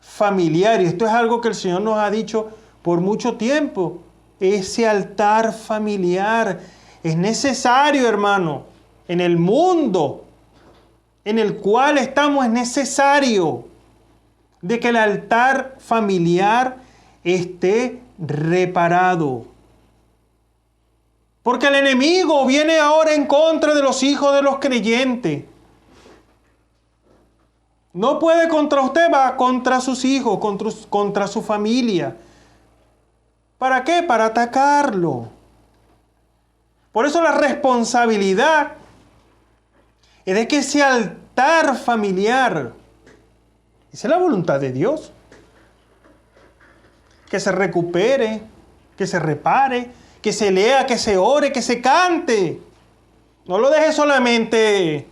familiar. Y esto es algo que el Señor nos ha dicho por mucho tiempo. Ese altar familiar es necesario, hermano. En el mundo en el cual estamos es necesario de que el altar familiar esté reparado. Porque el enemigo viene ahora en contra de los hijos de los creyentes. No puede contra usted, va contra sus hijos, contra su familia. ¿Para qué? Para atacarlo. Por eso la responsabilidad es de que ese altar familiar, esa es la voluntad de Dios, que se recupere, que se repare, que se lea, que se ore, que se cante. No lo deje solamente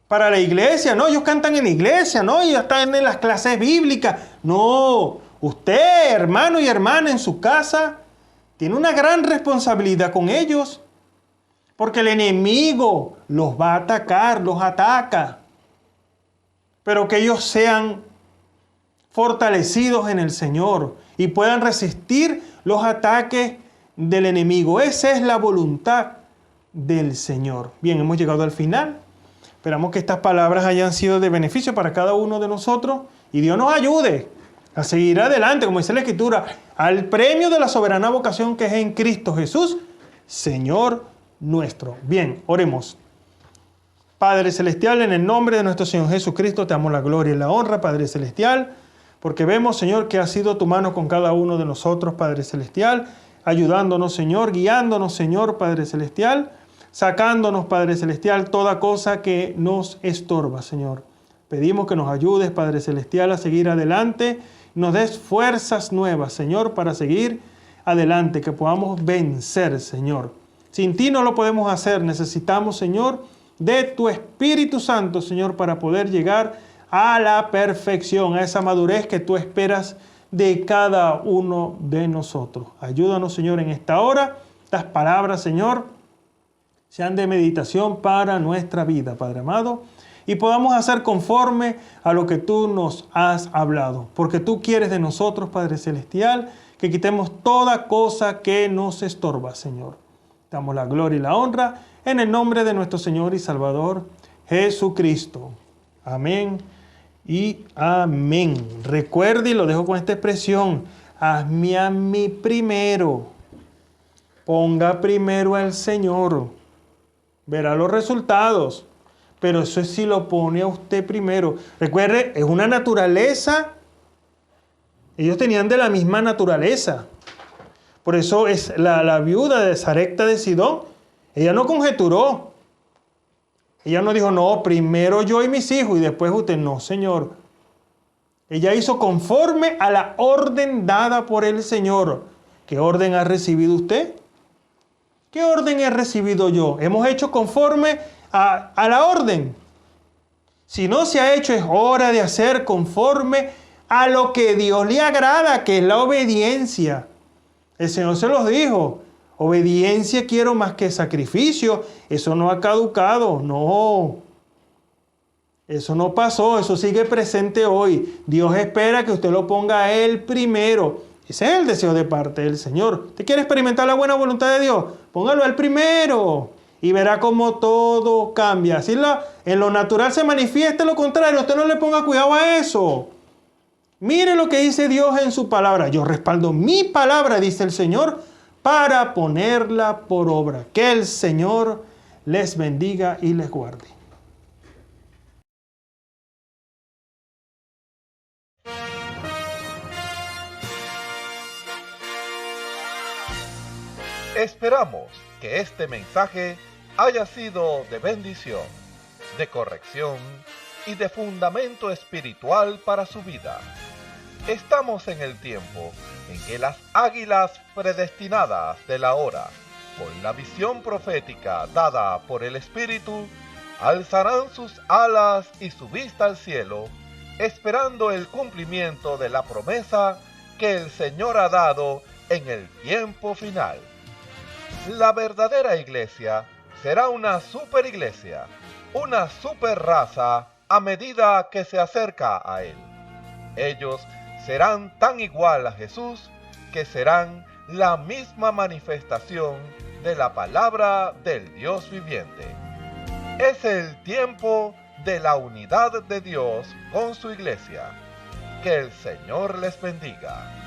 para la iglesia, no, ellos cantan en la iglesia, no, ellos están en las clases bíblicas. No, usted, hermano y hermana, en su casa, tiene una gran responsabilidad con ellos, porque el enemigo los va a atacar, los ataca. Pero que ellos sean fortalecidos en el Señor y puedan resistir los ataques del enemigo. Esa es la voluntad del Señor. Bien, hemos llegado al final. Esperamos que estas palabras hayan sido de beneficio para cada uno de nosotros y Dios nos ayude a seguir adelante, como dice la Escritura, al premio de la soberana vocación que es en Cristo Jesús, Señor nuestro. Bien, oremos. Padre Celestial, en el nombre de nuestro Señor Jesucristo, te damos la gloria y la honra, Padre Celestial, porque vemos, Señor, que ha sido tu mano con cada uno de nosotros, Padre Celestial, ayudándonos, Señor, guiándonos, Señor, Padre Celestial, sacándonos, Padre Celestial, toda cosa que nos estorba, Señor. Pedimos que nos ayudes, Padre Celestial, a seguir adelante, nos des fuerzas nuevas, Señor, para seguir adelante, que podamos vencer, Señor. Sin ti no lo podemos hacer, necesitamos, Señor, de tu Espíritu Santo, Señor, para poder llegar a la perfección, a esa madurez que tú esperas de cada uno de nosotros. Ayúdanos, Señor, en esta hora. Estas palabras, Señor, sean de meditación para nuestra vida, Padre amado, y podamos hacer conforme a lo que tú nos has hablado. Porque tú quieres de nosotros, Padre Celestial, que quitemos toda cosa que nos estorba, Señor. Damos la gloria y la honra en el nombre de nuestro Señor y Salvador, Jesucristo. Amén y amén. Recuerde, y lo dejo con esta expresión, hazme a mí primero. Ponga primero al Señor. Verá los resultados. Pero eso es si lo pone a usted primero. Recuerde, es una naturaleza. Ellos tenían de la misma naturaleza. Por eso es la viuda de Sarepta de Sidón. Ella no conjeturó. Ella no dijo, no, primero yo y mis hijos y después usted. No, Señor. Ella hizo conforme a la orden dada por el Señor. ¿Qué orden ha recibido usted? ¿Qué orden he recibido yo? Hemos hecho conforme a la orden. Si no se ha hecho, es hora de hacer conforme a lo que Dios le agrada, que es la obediencia. El Señor se los dijo, obediencia quiero más que sacrificio. Eso no ha caducado, no. Eso no pasó, eso sigue presente hoy. Dios espera que usted lo ponga a Él primero. Ese es el deseo de parte del Señor. ¿Usted quiere experimentar la buena voluntad de Dios? Póngalo a Él primero y verá cómo todo cambia. Si en lo natural se manifiesta lo contrario, usted no le ponga cuidado a eso. Mire lo que dice Dios en su palabra. Yo respaldo mi palabra, dice el Señor, para ponerla por obra. Que el Señor les bendiga y les guarde. Esperamos que este mensaje haya sido de bendición, de corrección y de fundamento espiritual para su vida. Estamos en el tiempo en que las águilas predestinadas de la hora, con la visión profética dada por el Espíritu, alzarán sus alas y su vista al cielo, esperando el cumplimiento de la promesa que el Señor ha dado en el tiempo final. La verdadera iglesia será una superiglesia, una superraza a medida que se acerca a Él. Ellos serán tan igual a Jesús que serán la misma manifestación de la palabra del Dios viviente. Es el tiempo de la unidad de Dios con su iglesia. Que el Señor les bendiga.